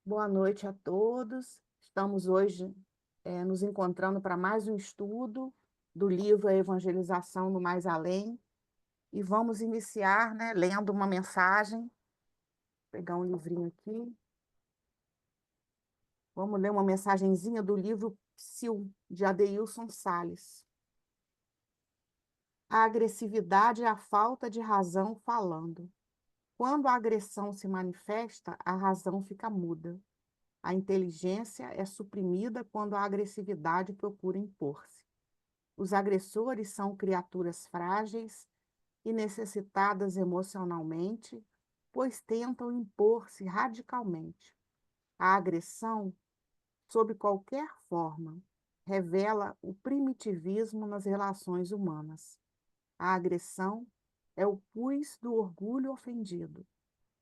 Boa noite a todos. Estamos hoje nos encontrando para mais um estudo do livro A Evangelização no Mais Além. E vamos iniciar, né, lendo uma mensagem. Vou pegar um livrinho aqui. Vamos ler uma mensagenzinha do livro Psil, de Adeilson Sales. A agressividade é a falta de razão falando. Quando a agressão se manifesta, a razão fica muda. A inteligência é suprimida quando a agressividade procura impor-se. Os agressores são criaturas frágeis e necessitadas emocionalmente, pois tentam impor-se radicalmente. A agressão, sob qualquer forma, revela o primitivismo nas relações humanas. A agressão é o pus do orgulho ofendido.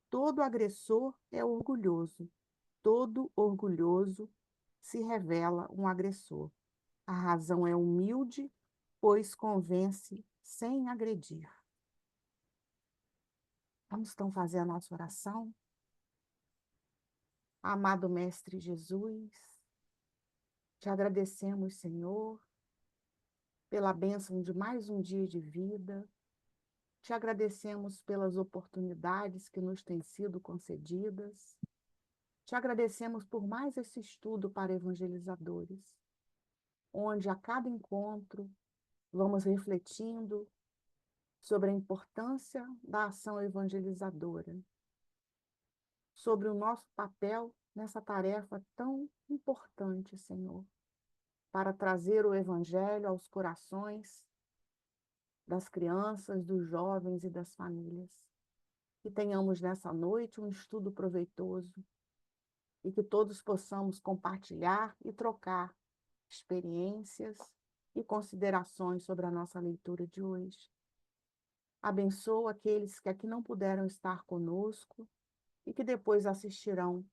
Todo agressor é orgulhoso. Todo orgulhoso se revela um agressor. A razão é humilde, pois convence sem agredir. Vamos então fazer a nossa oração? Amado Mestre Jesus, te agradecemos, Senhor, pela bênção de mais um dia de vida. Te agradecemos pelas oportunidades que nos têm sido concedidas. Te agradecemos por mais esse estudo para evangelizadores, onde a cada encontro vamos refletindo sobre a importância da ação evangelizadora, sobre o nosso papel nessa tarefa tão importante, Senhor, para trazer o Evangelho aos corações das crianças, dos jovens e das famílias. Que tenhamos nessa noite um estudo proveitoso e que todos possamos compartilhar e trocar experiências e considerações sobre a nossa leitura de hoje. Abençoa aqueles que aqui não puderam estar conosco e que depois assistirão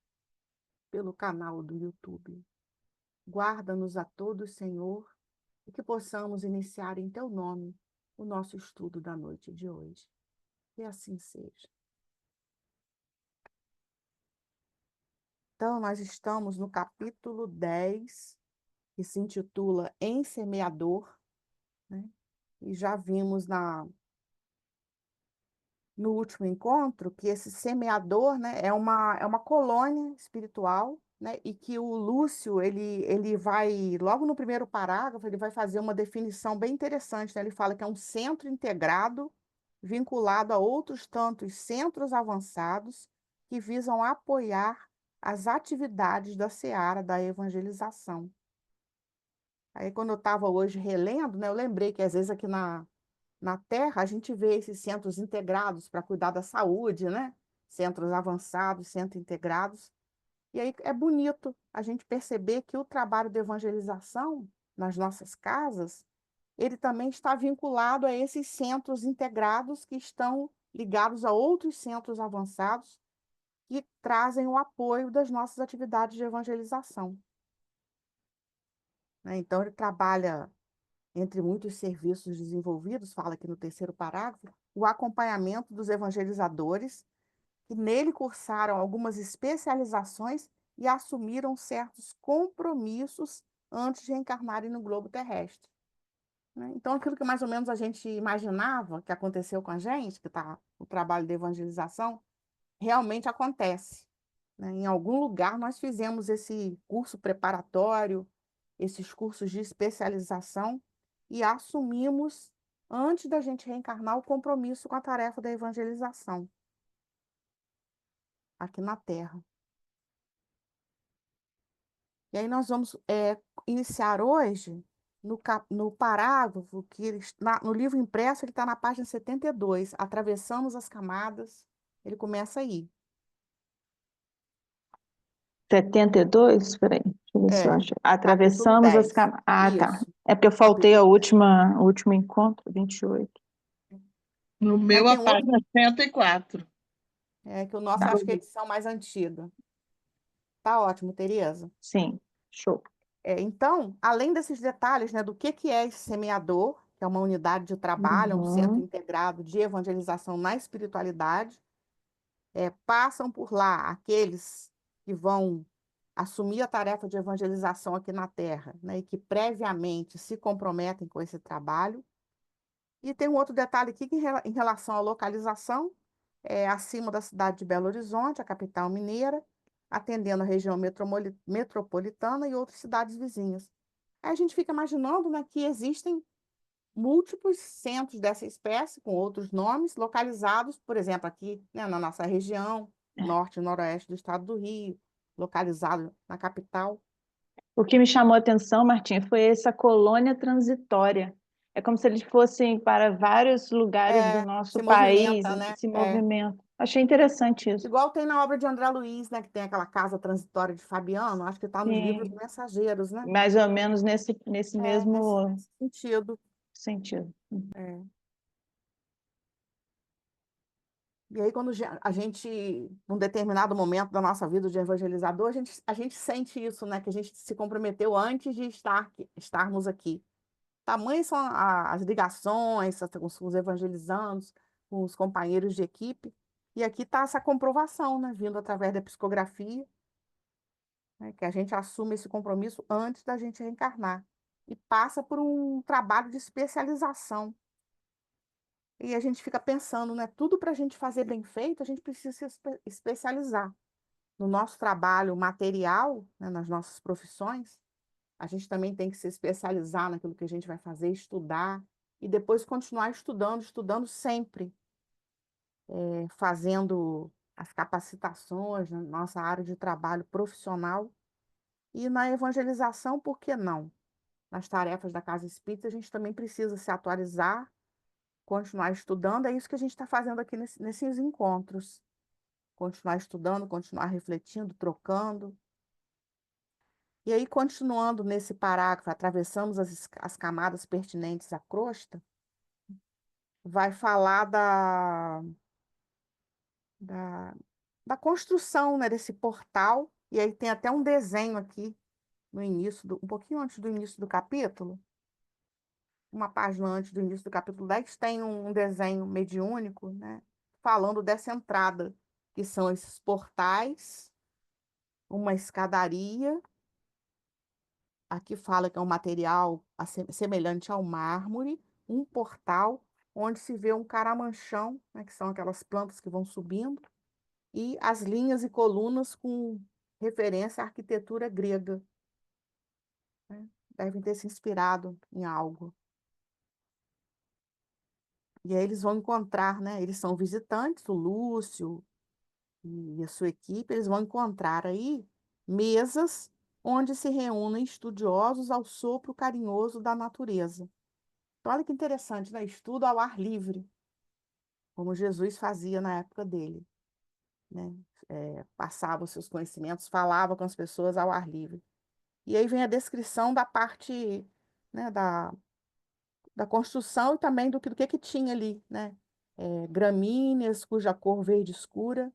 pelo canal do YouTube. Guarda-nos a todos, Senhor, e que possamos iniciar em Teu nome o nosso estudo da noite de hoje. Que assim seja. Então, nós estamos no capítulo 10, que se intitula Em Semeador, né? E já vimos no último encontro que esse semeador, né, é uma colônia espiritual, né, e que o Lúcio, ele vai, logo no primeiro parágrafo, ele vai fazer uma definição bem interessante, né? Ele fala que é um centro integrado, vinculado a outros tantos centros avançados, que visam apoiar as atividades da seara da evangelização. Aí, quando eu estava hoje relendo, né, eu lembrei que, às vezes, aqui na Terra, a gente vê esses centros integrados para cuidar da saúde, né? Centros avançados, centros integrados. E aí é bonito a gente perceber que o trabalho de evangelização nas nossas casas, ele também está vinculado a esses centros integrados que estão ligados a outros centros avançados que trazem o apoio das nossas atividades de evangelização, né? Então, ele trabalha entre muitos serviços desenvolvidos, fala aqui no terceiro parágrafo, o acompanhamento dos evangelizadores, que nele cursaram algumas especializações e assumiram certos compromissos antes de reencarnarem no globo terrestre, né? Então, aquilo que mais ou menos a gente imaginava que aconteceu com a gente, que está o trabalho de evangelização, realmente acontece, né? Em algum lugar nós fizemos esse curso preparatório, esses cursos de especialização, e assumimos, antes da gente reencarnar, o compromisso com a tarefa da evangelização aqui na Terra. E aí nós vamos iniciar hoje no parágrafo que no livro impresso ele está na página 72, Atravessamos as Camadas, ele começa aí. 72? Espera aí, deixa eu ver se eu É, acho. capítulo Atravessamos as 10. camadas. Ah, tá. Isso, É porque eu faltei capítulo 10. o último encontro, 28. No Aí meu, a tem outro, página 104. que o nosso Tá. eu acho que é a edição mais antiga. Tá ótimo, Tereza. Sim, show. Então, além desses detalhes, né, do que é esse semeador, que é uma unidade de trabalho, é um centro Uhum. integrado de evangelização na espiritualidade, passam por lá aqueles que vão assumir a tarefa de evangelização aqui na Terra, né, e que previamente se comprometem com esse trabalho. E tem um outro detalhe aqui que em relação à localização, é acima da cidade de Belo Horizonte, a capital mineira, atendendo a região metropolitana e outras cidades vizinhas. Aí a gente fica imaginando, né, que existem múltiplos centros dessa espécie, com outros nomes, localizados, por exemplo, aqui, né, na nossa região, norte e noroeste do estado do Rio, localizado na capital. O que me chamou a atenção, Martinha, foi essa colônia transitória. É como se eles fossem para vários lugares do nosso Se país, movimenta, né? se movimentam. Achei interessante isso. Igual tem na obra de André Luiz, né, que tem aquela casa transitória de Fabiano, acho que está nos livros Sim, Mensageiros, né? mais ou menos nesse Nesse mesmo sentido. sentido. É. E aí, quando a gente, num determinado momento da nossa vida de evangelizador, a gente sente isso, né? Que a gente se comprometeu antes de estarmos aqui. Tamanhas são as ligações com os evangelizandos, com os companheiros de equipe. E aqui está essa comprovação, né? Vindo através da psicografia, né? Que a gente assume esse compromisso antes da gente reencarnar. E passa por um trabalho de especialização. E a gente fica pensando, né? Tudo para a gente fazer bem feito, a gente precisa se especializar. No nosso trabalho material, né, nas nossas profissões, a gente também tem que se especializar naquilo que a gente vai fazer, estudar, e depois continuar estudando, estudando sempre, fazendo as capacitações na nossa área de trabalho profissional. E na evangelização, por que não? Nas tarefas da Casa Espírita, a gente também precisa se atualizar, continuar estudando, é isso que a gente está fazendo aqui nesses encontros. Continuar estudando, continuar refletindo, trocando. E aí, continuando nesse parágrafo, atravessamos as camadas pertinentes à crosta, vai falar da, da construção, né, desse portal, e aí tem até um desenho aqui no início, um pouquinho antes do início do capítulo, uma página antes do início do capítulo 10, tem um desenho mediúnico, né, falando dessa entrada, que são esses portais, uma escadaria. Aqui fala que é um material semelhante ao mármore, um portal onde se vê um caramanchão, né, que são aquelas plantas que vão subindo, e as linhas e colunas com referência à arquitetura grega, né? Devem ter se inspirado em algo. E aí eles vão encontrar, né? Eles são visitantes, o Lúcio e a sua equipe, eles vão encontrar aí mesas onde se reúnem estudiosos ao sopro carinhoso da natureza. Então, olha que interessante, né? Estudo ao ar livre, como Jesus fazia na época dele, né? Passava os seus conhecimentos, falava com as pessoas ao ar livre. E aí vem a descrição da parte, né, da construção e também do que tinha ali, né? Gramíneas cuja cor verde escura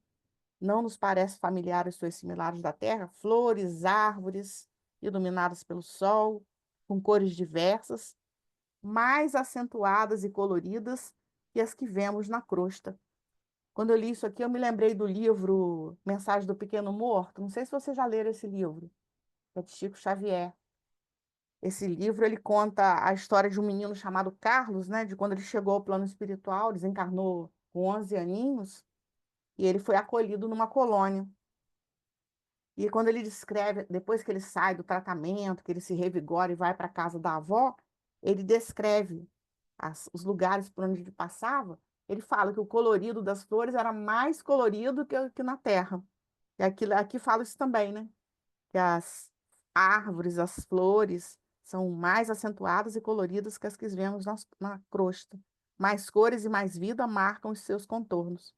não nos parece familiar às suas similares da terra, flores, árvores iluminadas pelo sol, com cores diversas, mais acentuadas e coloridas que as que vemos na crosta. Quando eu li isso aqui, eu me lembrei do livro Mensagem do Pequeno Morto. Não sei se você já leram esse livro, é de Chico Xavier. Esse livro ele conta a história de um menino chamado Carlos, né, de quando ele chegou ao plano espiritual, desencarnou com 11 aninhos, e ele foi acolhido numa colônia. E quando ele descreve, depois que ele sai do tratamento, que ele se revigora e vai para a casa da avó, ele descreve os lugares por onde ele passava. Ele fala que o colorido das flores era mais colorido que na terra. E aqui fala isso também, né? Que as árvores, as flores, são mais acentuadas e coloridas que as que vemos na crosta. Mais cores e mais vida marcam os seus contornos.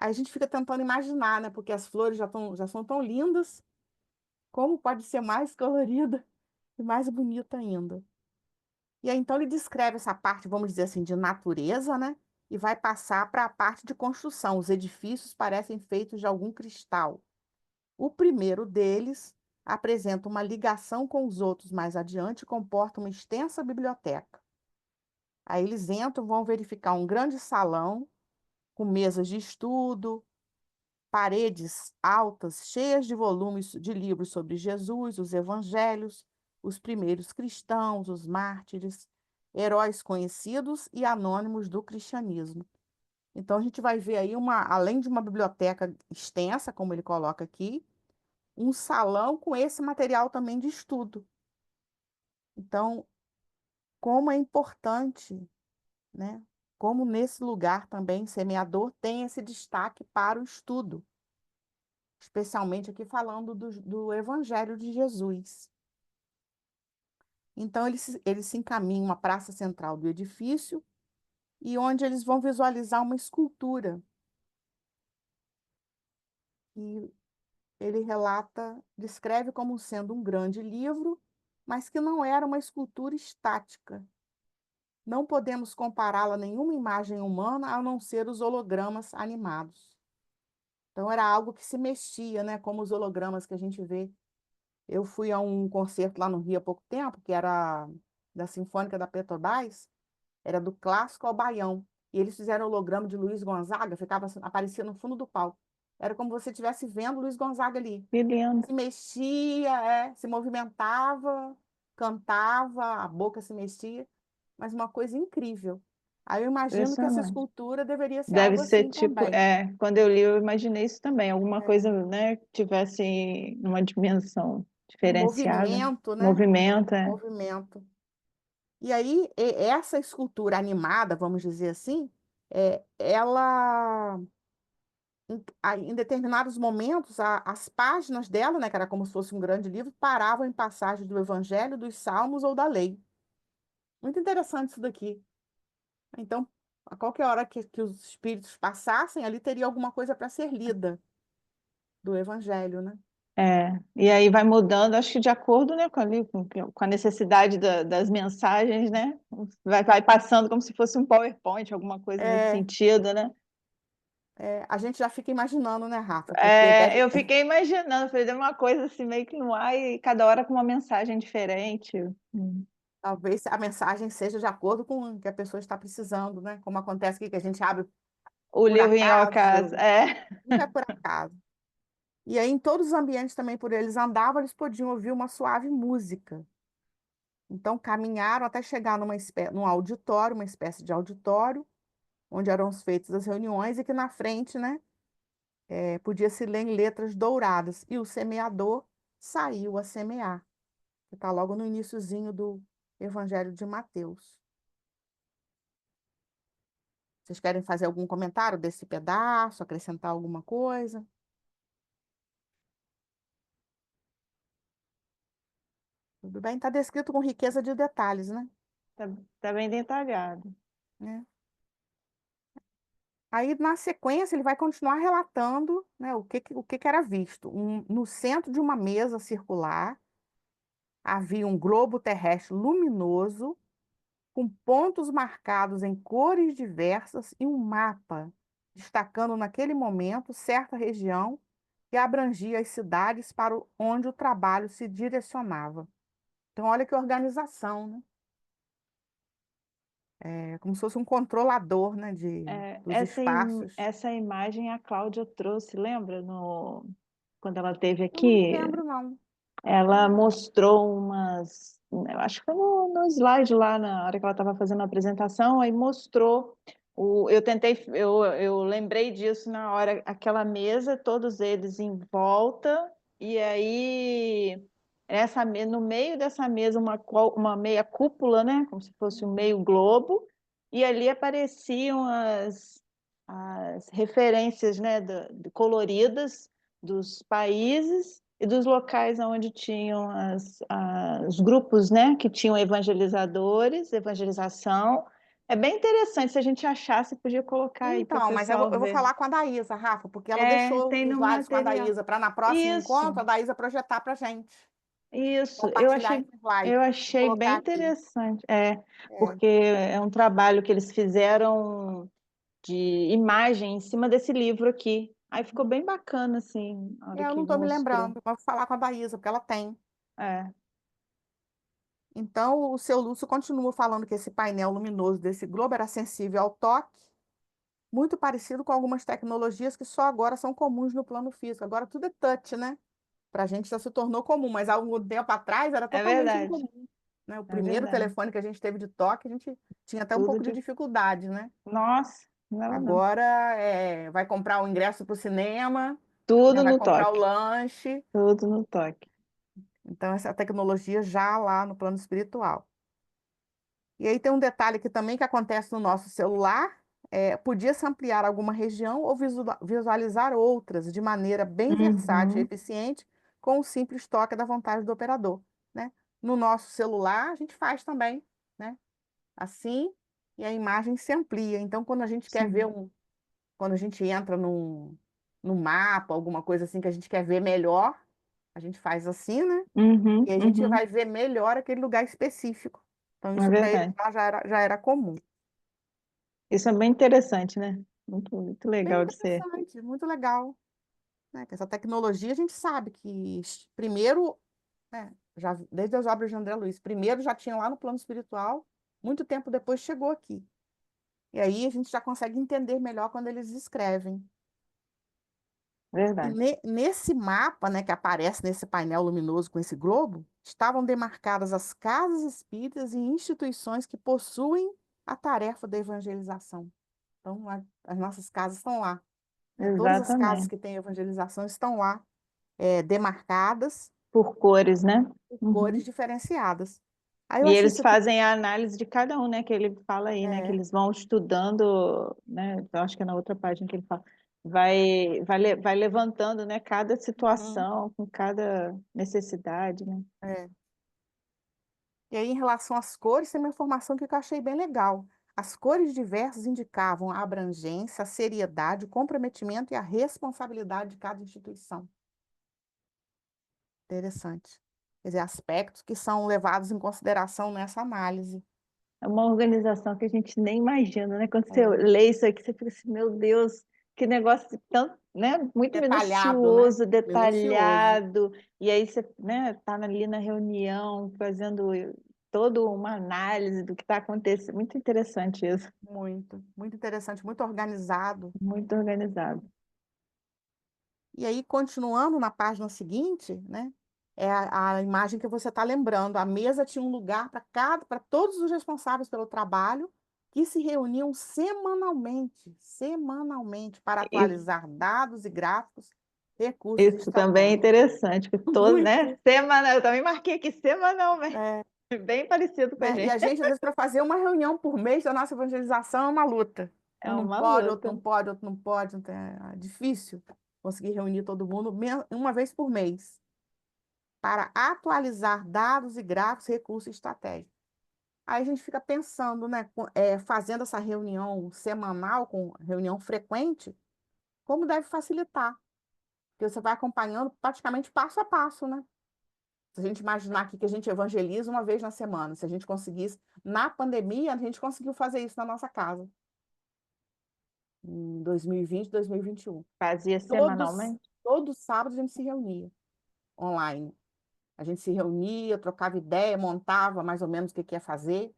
Aí a gente fica tentando imaginar, né? Porque as flores já são tão lindas, como pode ser mais colorida e mais bonita ainda? E aí, então, ele descreve essa parte, vamos dizer assim, de natureza, né? E vai passar para a parte de construção. Os edifícios parecem feitos de algum cristal. O primeiro deles apresenta uma ligação com os outros mais adiante e comporta uma extensa biblioteca. Aí eles entram, vão verificar um grande salão com mesas de estudo, paredes altas, cheias de volumes de livros sobre Jesus, os evangelhos, os primeiros cristãos, os mártires, heróis conhecidos e anônimos do cristianismo. Então, a gente vai ver aí, além de uma biblioteca extensa, como ele coloca aqui, um salão com esse material também de estudo. Então, como é importante, né? Como nesse lugar também, semeador tem esse destaque para o estudo, especialmente aqui falando do Evangelho de Jesus. Então, eles se encaminham à praça central do edifício e onde eles vão visualizar uma escultura. E ele relata, descreve como sendo um grande livro, mas que não era uma escultura estática. Não podemos compará-la a nenhuma imagem humana, a não ser os hologramas animados. Então, era algo que se mexia, né? Como os hologramas que a gente vê. Eu fui a um concerto lá no Rio há pouco tempo, que era da Sinfônica da Petrobras, era do clássico ao baião. E eles fizeram holograma de Luiz Gonzaga, aparecia no fundo do palco. Era como você estivesse vendo Luiz Gonzaga ali. Que lindo. Se mexia, se movimentava, cantava, a boca se mexia, mas uma coisa incrível. Aí eu imagino que essa Impressionante. escultura deveria ser Deve algo ser assim tipo, também. quando eu li, eu imaginei isso também, alguma É, coisa, né, que tivesse numa dimensão um diferenciada, movimento, né? movimento, Movimento. E aí, essa escultura animada, vamos dizer assim, ela, em determinados momentos, as páginas dela, né, que era como se fosse um grande livro, paravam em passagens do Evangelho, dos Salmos ou da Lei. Muito interessante isso daqui. Então, a qualquer hora que os espíritos passassem, ali teria alguma coisa para ser lida do Evangelho, né? e aí vai mudando, acho que de acordo, né, com a necessidade das mensagens, né, vai passando como se fosse um PowerPoint, alguma coisa nesse É, sentido, né? a gente já fica imaginando, né, Rafa? Porque Eu fiquei imaginando, fazendo uma coisa assim meio que no ar e cada hora com uma mensagem diferente. Hum. talvez a mensagem seja de acordo com o que a pessoa está precisando, né? Como acontece aqui, que a gente abre O por livro em ocaso, acaso, nunca é por acaso. E aí, em todos os ambientes também por eles andavam, eles podiam ouvir uma suave música. Então, caminharam até chegar num auditório, uma espécie de auditório, onde eram feitas as reuniões, e que na frente, né, podia-se ler em letras douradas. E o semeador saiu a semear, que está logo no iniciozinho do Evangelho de Mateus. Vocês querem fazer algum comentário desse pedaço, acrescentar alguma coisa? Tudo bem? Está descrito com riqueza de detalhes, né? tá bem detalhado. É. Aí, na sequência, ele vai continuar relatando, né, o que era visto. No centro de uma mesa circular, havia um globo terrestre luminoso, com pontos marcados em cores diversas e um mapa, destacando naquele momento certa região que abrangia as cidades onde o trabalho se direcionava. Então, olha que organização, né? É como se fosse um controlador, né, dos espaços. Essa imagem a Cláudia trouxe, lembra? Quando ela esteve Eu não me aqui, lembro, não. ela mostrou eu acho que foi no slide lá, na hora que ela estava fazendo a apresentação, aí mostrou, eu lembrei disso na hora, aquela mesa, todos eles em volta, e aí no meio dessa mesa uma meia cúpula, né, como se fosse um meio globo, e ali apareciam as referências, né, coloridas dos países e dos locais onde tinham os grupos, né, que tinham evangelizadores, evangelização. É bem interessante, se a gente achasse, podia colocar aí para o Então, mas eu pessoal vou ver. falar com a Daísa, Rafa, porque ela deixou Tem os no slides com a material. Daísa para na próximo Isso, encontro a Daísa projetar para a gente. isso, Compartilhar esse slide. eu Vou achei bem colocar aqui. interessante, É. porque é um trabalho que eles fizeram de imagem em cima desse livro aqui. Aí ficou bem bacana, assim, na hora Eu que não estou me mostrou. lembrando, mas vou falar com a Daísa, porque ela tem. É, Então, o seu Lúcio continua falando que esse painel luminoso desse globo era sensível ao toque muito parecido com algumas tecnologias que só agora são comuns no plano físico. Agora tudo é touch, né? Para a gente já se tornou comum, mas há algum tempo atrás era É totalmente verdade, incomum, né? O é primeiro verdade. telefone que a gente teve de toque, a gente tinha até um Tudo pouco de de. dificuldade, né? Nossa, não dava não. Agora vai comprar o ingresso para o cinema, né? Tudo Vai no comprar o toque. lanche. Tudo no toque. Então, essa tecnologia já lá no plano espiritual. E aí tem um detalhe aqui também que acontece no nosso celular, podia-se ampliar alguma região ou visualizar outras de maneira bem versátil e Uhum, eficiente com o simples toque da vontade do operador, né? No nosso celular, a gente faz também, né? Assim, e a imagem se amplia. Então, quando a gente quer ver sim. quando a gente entra num mapa, alguma coisa assim que a gente quer ver melhor, a gente faz assim, né? E Uhum, a gente uhum, vai ver melhor aquele lugar específico. Então, é isso para eles verdade. lá já era comum. Isso é bem interessante, né? Muito, muito Bem legal de ser. interessante, muito legal, né? Que essa tecnologia a gente sabe que primeiro, né, já desde as obras de André Luiz, primeiro já tinha lá no plano espiritual, muito tempo depois chegou aqui. E aí a gente já consegue entender melhor quando eles escrevem. E Verdade. nesse mapa, né, que aparece nesse painel luminoso com esse globo, estavam demarcadas as casas espíritas e instituições que possuem a tarefa da evangelização. Então, as nossas casas estão lá, né? Todas as casas Exatamente. que têm evangelização estão lá, demarcadas Por cores, né? por cores Uhum. diferenciadas. Aí eu E achei eles isso aqui. fazem a análise de cada um, né? Que ele fala aí, né? Que É, eles vão estudando, né? Eu acho que é na outra página que ele fala. Vai levantando, né? Cada uhum, situação, com cada necessidade, né? é. E aí, em relação às cores, tem uma informação que eu achei bem legal. As cores diversas indicavam a abrangência, a seriedade, o comprometimento e a responsabilidade de cada instituição. Interessante. Quer dizer, aspectos que são levados em consideração nessa análise. É uma organização que a gente nem imagina, né? Quando você É, lê isso aqui, você fica assim, meu Deus, que negócio tão, né? Muito detalhado, né? minucioso, Minucioso. detalhado. E aí você, né, tá ali na reunião, fazendo toda uma análise do que está acontecendo. Muito interessante isso, Muito, muito interessante, muito organizado. muito organizado. E aí, continuando na página seguinte, né? É a imagem que você está lembrando. A mesa tinha um lugar para todos os responsáveis pelo trabalho, que se reuniam semanalmente, para Isso, atualizar dados e gráficos, recursos e isso também é estratégias. interessante, que todo, né? Muito, Semana, eu também marquei aqui semanalmente, é, bem parecido com a né? E a gente. gente, às vezes, para fazer uma reunião por mês da nossa evangelização é uma luta. É Um não uma pode, outro luta. não pode, outro não pode. Então é difícil conseguir reunir todo mundo uma vez por mês, para atualizar dados e gráficos, recursos e estratégias. Aí a gente fica pensando, né, fazendo essa reunião semanal, com reunião frequente, como deve facilitar, porque você vai acompanhando praticamente passo a passo, né? Se a gente imaginar aqui que a gente evangeliza uma vez na semana, se a gente conseguisse, na pandemia, a gente conseguiu fazer isso na nossa casa, em 2020, 2021. Fazia Todos, semanalmente? todo sábado a gente se reunia online. A gente se reunia, trocava ideia, montava mais ou menos o que ia fazer.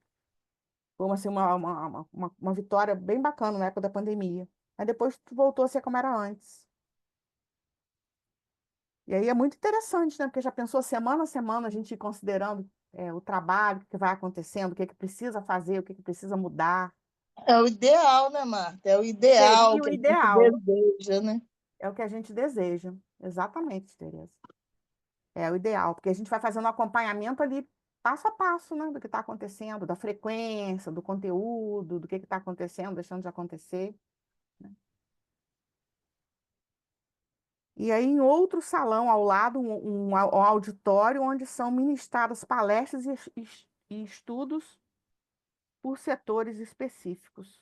Foi assim, uma vitória bem bacana na época da pandemia. Aí depois voltou a ser como era antes. E aí é muito interessante, né? Porque já pensou semana a semana a gente ir considerando o trabalho, o que vai acontecendo, o que precisa fazer, o que precisa mudar. É o ideal, né, Marta? É o ideal Seria o que a gente ideal, deseja, né? é o que a gente deseja. Exatamente, Tereza. É o ideal, porque a gente vai fazendo um acompanhamento ali passo a passo, né? Do que está acontecendo, da frequência, do conteúdo, do que está acontecendo, deixando de acontecer. E aí, em outro salão ao lado, um auditório onde são ministradas palestras e estudos por setores específicos,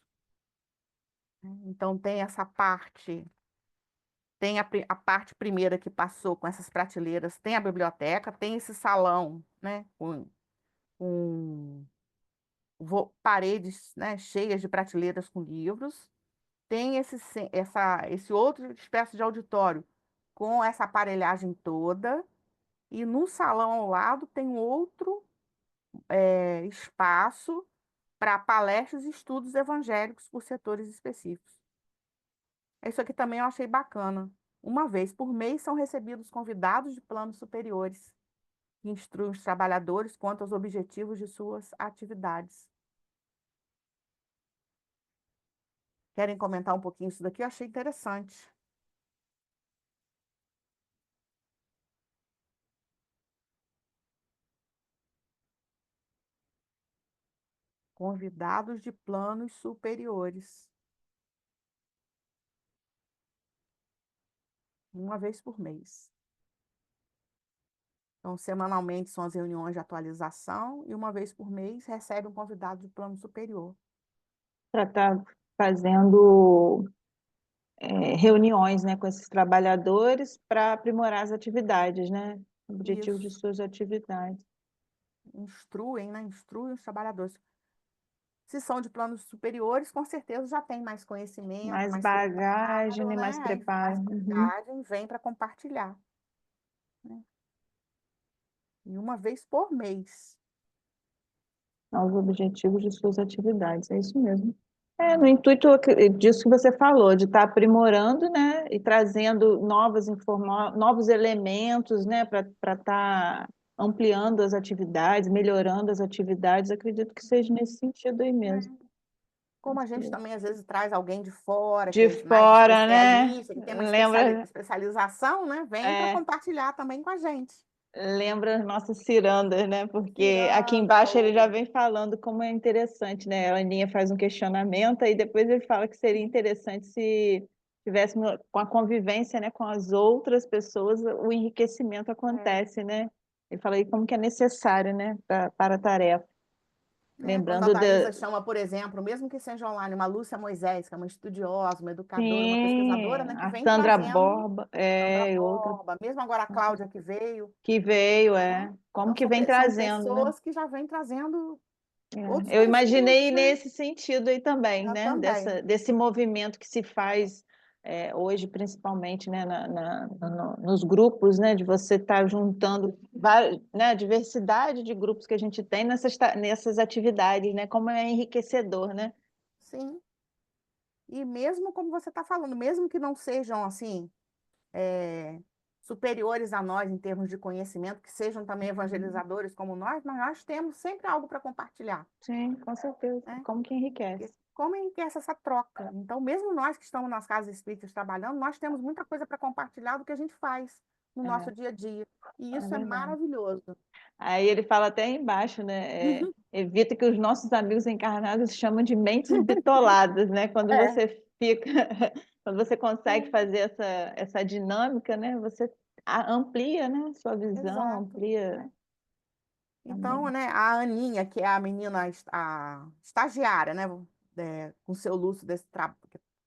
né? Então, tem essa parte, tem a parte primeira que passou com essas prateleiras, tem a biblioteca, tem esse salão, né, com paredes, né, cheias de prateleiras com livros, tem esse outro espécie de auditório com essa aparelhagem toda. E no salão ao lado tem outro espaço para palestras e estudos evangélicos por setores específicos. Isso aqui também eu achei bacana. Uma vez por mês são recebidos convidados de planos superiores, que instruem os trabalhadores quanto aos objetivos de suas atividades. Querem comentar um pouquinho isso daqui? Eu achei interessante. Convidados de planos superiores. Uma vez por mês. Então, semanalmente são as reuniões de atualização e uma vez por mês recebe um convidado de plano superior. Para estar fazendo reuniões, né, com esses trabalhadores para aprimorar as atividades, né? O objetivo de Isso. suas atividades. Instruem, né? Instruem os trabalhadores. Se são de planos superiores, com certeza já tem mais conhecimento, Mais mais bagagem, preparo, né? né? Mais Aí mais preparo. Uhum. bagagem vem para compartilhar, né? E uma vez por mês. Aos objetivos de suas atividades, é isso mesmo. No intuito disso que você falou, de estar aprimorando, né, e trazendo novos elementos, né, para estar ampliando as atividades, melhorando as atividades, acredito que seja nesse sentido aí mesmo. Como a gente também às vezes traz alguém de fora, que De é mais fora, né? especialista, que tem uma Lembra, especialização, né? Vem para compartilhar também com a gente. lembra as nossas cirandas, né? Porque aqui Ciranda, embaixo ele já ou vem falando como é interessante, né? A Aninha faz um questionamento e depois ele fala que seria interessante se tivéssemos com a convivência, né, com as outras pessoas, o enriquecimento acontece, né? Ele fala aí como que é necessário, né, para a tarefa. quando a Lembrando Daísa chama, por exemplo, mesmo que seja online, uma Lúcia Moisés, que é uma estudiosa, uma educadora, uma pesquisadora, sim, né, que a vem Sandra trazendo, Borba, Sandra e outra Borba, mesmo agora a Cláudia que veio, que veio, né? como Então, que vem são trazendo, né? pessoas que já vêm trazendo outros Eu conhecimentos, imaginei né? nesse sentido aí também, Eu né? também. Desse movimento que se faz hoje, principalmente, né? Nos grupos, né? De você estar juntando né? A diversidade de grupos que a gente tem nessas atividades, né? Como é enriquecedor, né? Sim. E mesmo como você está falando, mesmo que não sejam assim, superiores a nós em termos de conhecimento, que sejam também evangelizadores como nós, mas nós temos sempre algo para compartilhar, Sim, com certeza. né? Como que Porque enriquece. como enriquece essa troca? Então, mesmo nós que estamos nas casas espíritas trabalhando, nós temos muita coisa para compartilhar do que a gente faz no nosso É, dia a dia. E é isso é verdade. maravilhoso. Aí ele fala até aí embaixo, né? Evita que os nossos amigos encarnados chamam de mentes bitoladas, né? Quando É, você fica, quando você consegue fazer essa dinâmica, né? Você amplia, né? Sua visão, exato. amplia Né? Então, também. né, a Aninha, que é a menina, a estagiária, né, com seu Lúcio desse trabalho,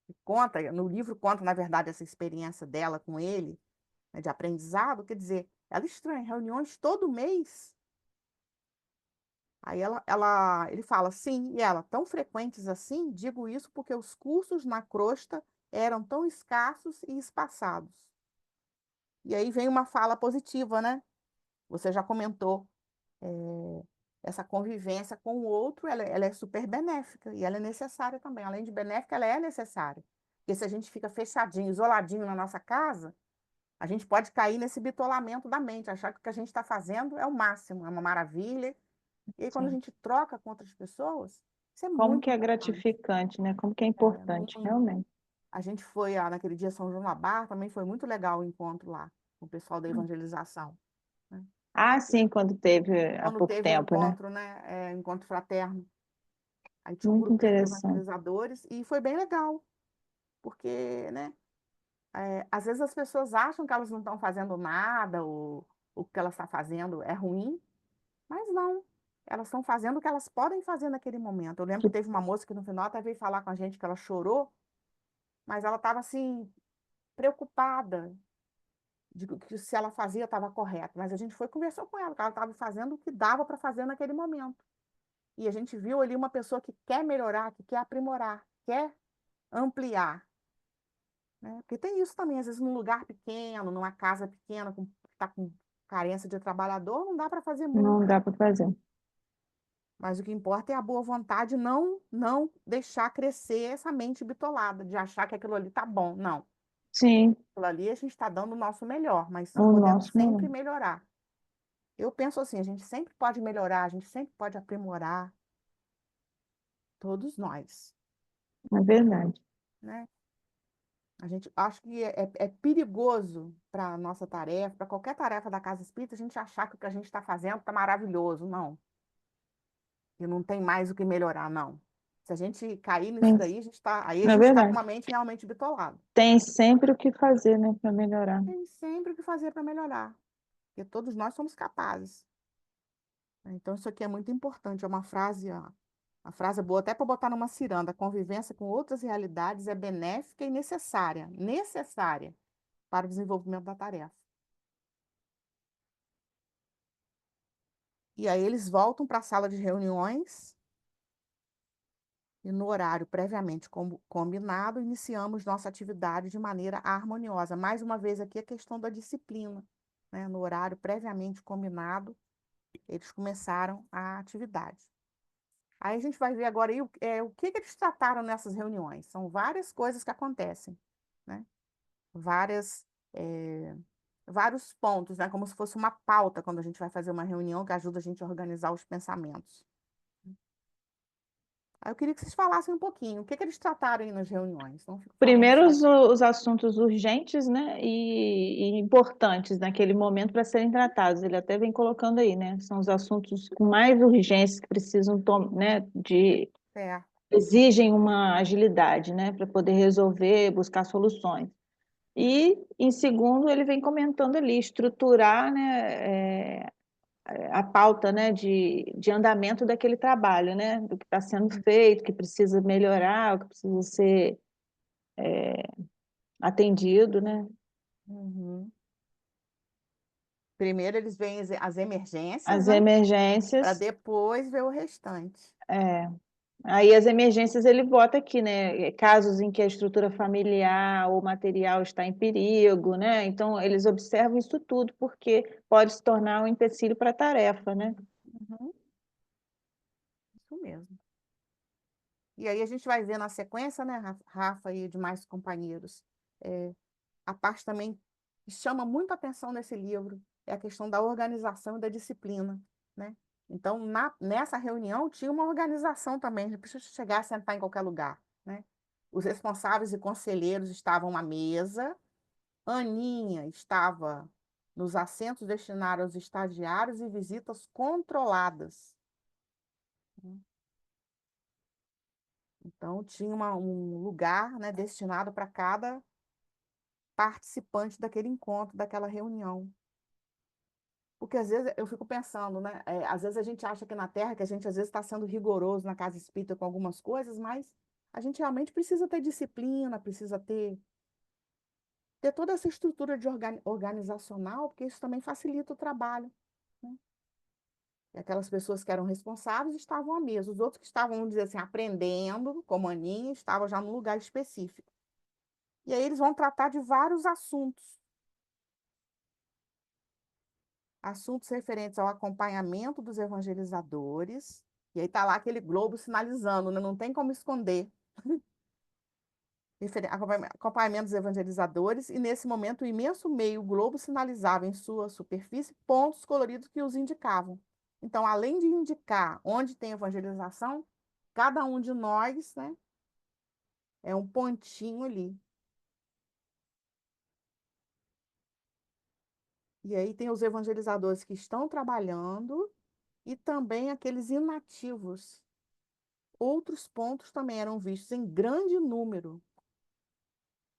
que conta, no livro conta, na verdade, essa experiência dela com ele, né, de aprendizado, quer dizer, ela estranha, reuniões todo mês. Aí ele fala, sim, e ela, tão frequentes assim, digo isso porque os cursos na crosta eram tão escassos e espaçados. E aí vem uma fala positiva, né? Você já comentou, essa convivência com o outro, ela é super benéfica e ela é necessária também. Além de benéfica, ela é necessária. Porque se a gente fica fechadinho, isoladinho na nossa casa, a gente pode cair nesse bitolamento da mente, achar que o que a gente está fazendo é o máximo, é uma maravilha. E aí, quando a Sim. gente troca com outras pessoas, isso é Como muito que é importante. gratificante, né? Como que é É importante, muito. realmente. A gente foi naquele dia São João da Barra, também foi muito legal o encontro lá, com o pessoal da evangelização, né? Ah, sim, quando teve há Quando pouco teve o tempo, né? encontro, né, encontro fraterno, aí tinha um Muito grupinho de interessante. evangelizadores e foi bem legal, porque, né, às vezes as pessoas acham que elas não estão fazendo nada, ou o que elas estão fazendo é ruim, mas não. Elas estão fazendo o que elas podem fazer naquele momento. Eu lembro que teve uma moça que no final até veio falar com a gente que ela chorou, mas ela estava assim, preocupada de que se ela fazia estava correto. Mas a gente foi e conversou com ela, que ela estava fazendo o que dava para fazer naquele momento. E a gente viu ali uma pessoa que quer melhorar, que quer aprimorar, quer ampliar, né? Porque tem isso também, às vezes num lugar pequeno, numa casa pequena, que está com carência de trabalhador, não dá para fazer muito, Não dá para fazer. Mas o que importa é a boa vontade, não deixar crescer essa mente bitolada, de achar que aquilo ali tá bom. Não. Sim, Aquilo ali a gente está dando o nosso melhor, mas o podemos nosso sempre melhor. melhorar. Eu penso assim, a gente sempre pode melhorar, a gente sempre pode aprimorar, todos nós, É verdade. né? A gente acho que é perigoso para a nossa tarefa, para qualquer tarefa da Casa Espírita, a gente achar que o que a gente está fazendo está maravilhoso. Não. E não tem mais o que melhorar, não. Se a gente cair nisso Sim, daí, aí a é gente está com verdade. uma mente realmente bitolada. Tem sempre o que fazer, né, para melhorar. Tem sempre o que fazer para melhorar, porque todos nós somos capazes. Então, isso aqui é muito importante. É uma frase, ó, uma frase boa até para botar numa ciranda. A convivência com outras realidades é benéfica e necessária. Necessária para o desenvolvimento da tarefa. E aí eles voltam para a sala de reuniões e no horário previamente combinado, iniciamos nossa atividade de maneira harmoniosa. Mais uma vez aqui a questão da disciplina, né? No horário previamente combinado, eles começaram a atividade. Aí a gente vai ver agora aí o que eles trataram nessas reuniões. São várias coisas que acontecem, né? Várias, vários pontos, né? Como se fosse uma pauta quando a gente vai fazer uma reunião que ajuda a gente a organizar os pensamentos. Aí eu queria que vocês falassem um pouquinho, o que eles trataram aí nas reuniões? Não fico falando Primeiro, só. os assuntos urgentes, né, e importantes naquele momento para serem tratados. Ele até vem colocando aí, né? São os assuntos com mais urgência que precisam, né, É. exigem uma agilidade, né, para poder resolver, buscar soluções. E, em segundo, ele vem comentando ali, estruturar, né, a pauta, né, de andamento daquele trabalho, né, do que está sendo feito, que precisa melhorar, o que precisa ser atendido, né? Uhum. Primeiro eles veem as emergências, As né? Para emergências, depois ver o restante. é, aí as emergências ele bota aqui, né? Casos em que a estrutura familiar ou material está em perigo, né? Então, eles observam isso tudo, porque pode se tornar um empecilho para a tarefa, né? Uhum. Isso mesmo. E aí a gente vai ver na sequência, né, Rafa e demais companheiros, a parte também que chama muito atenção nesse livro é a questão da organização e da disciplina, né? Então, nessa reunião tinha uma organização também, não precisa chegar a sentar em qualquer lugar, né? Os responsáveis e conselheiros estavam à mesa, Aninha estava nos assentos destinados aos estagiários e visitas controladas, né? Então, tinha um lugar, né, destinado para cada participante daquele encontro, daquela reunião. Porque às vezes eu fico pensando, né? Às vezes a gente acha que na Terra que a gente às vezes está sendo rigoroso na casa espírita com algumas coisas, mas a gente realmente precisa ter disciplina, precisa ter toda essa estrutura de organizacional, porque isso também facilita o trabalho, né? E aquelas pessoas que eram responsáveis estavam à mesa, os outros que estavam, vamos dizer assim, aprendendo, como a Aninha, estavam já num lugar específico. E aí eles vão tratar de vários assuntos referentes ao acompanhamento dos evangelizadores, e aí está lá aquele globo sinalizando, né? Não tem como esconder. Acompanhamento dos evangelizadores, e nesse momento o imenso meio globo sinalizava em sua superfície pontos coloridos que os indicavam. Então, além de indicar onde tem evangelização, cada um de nós, né, é um pontinho ali. E aí tem os evangelizadores que estão trabalhando e também aqueles inativos. Outros pontos também eram vistos em grande número.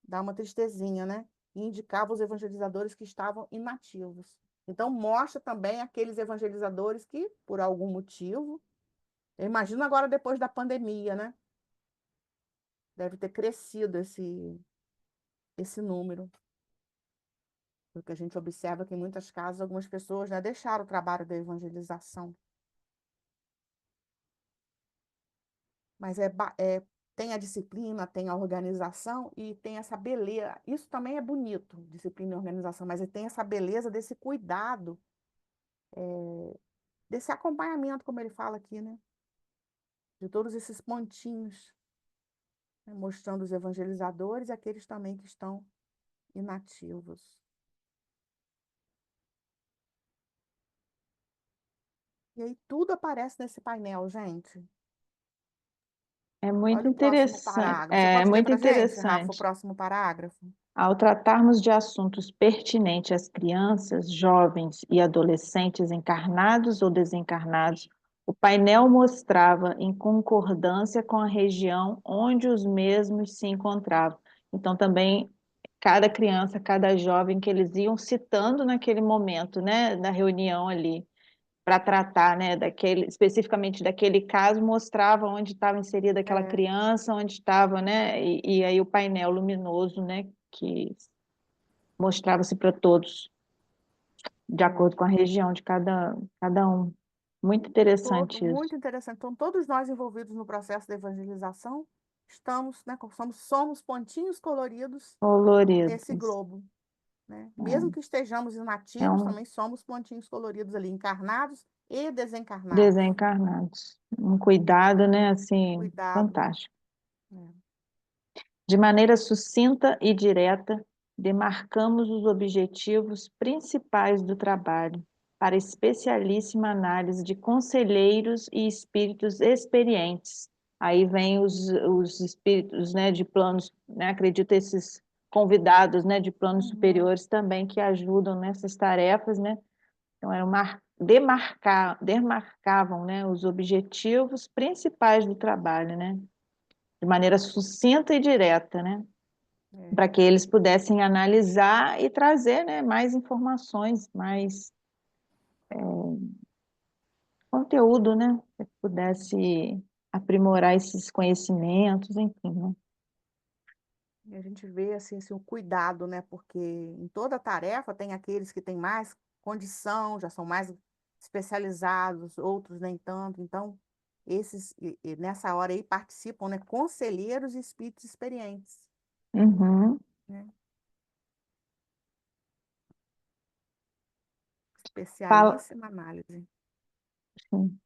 Dá uma tristezinha, né? E indicava os evangelizadores que estavam inativos. Então, mostra também aqueles evangelizadores que, por algum motivo, eu imagino agora depois da pandemia, né? Deve ter crescido esse número. Porque a gente observa que em muitas casas algumas pessoas, né, deixaram o trabalho da evangelização. Mas tem a disciplina, tem a organização e tem essa beleza. Isso também é bonito, disciplina e organização, mas tem essa beleza desse cuidado, desse acompanhamento, como ele fala aqui, né? de todos esses pontinhos, né, mostrando os evangelizadores e aqueles também que estão inativos. E aí tudo aparece nesse painel, gente. É muito Olha o próximo interessante. parágrafo. Você É pode ler muito para a gente, Rafa, o interessante. próximo parágrafo? Ao tratarmos de assuntos pertinentes às crianças, jovens e adolescentes encarnados ou desencarnados, o painel mostrava em concordância com a região onde os mesmos se encontravam. Então, também, cada criança, cada jovem que eles iam citando naquele momento, né, da reunião ali, para tratar, né, especificamente daquele caso, mostrava onde estava inserida aquela É, criança, onde estava, né, e aí o painel luminoso, né, que mostrava-se para todos, de é. acordo com a região de cada um. Muito interessante isso. Muito interessante. Então, todos nós envolvidos no processo de evangelização estamos, né, somos pontinhos coloridos nesse Coloridos. globo, né? Mesmo que estejamos É inativos, um também somos pontinhos coloridos ali, encarnados e desencarnados. desencarnados. Um cuidado, né, assim, Cuidado. fantástico. Né? De maneira sucinta e direta, demarcamos os objetivos principais do trabalho para especialíssima análise de conselheiros e espíritos experientes. Aí vem os espíritos, né, de planos, né, acredito esses convidados, né, de planos Uhum. superiores também que ajudam nessas tarefas, né? Então eram demarcavam, né, os objetivos principais do trabalho, né? De maneira sucinta e direta, né? É. Para que eles pudessem analisar e trazer, né, mais informações, mais conteúdo, né? Que pudesse aprimorar esses conhecimentos, enfim, né? E a gente vê assim, o cuidado, né? Porque em toda tarefa tem aqueles que têm mais condição, já são mais especializados, outros nem tanto. Então, esses nessa hora aí participam, né? Conselheiros e espíritos experientes, Uhum, né? fala, Especialíssima análise. sim.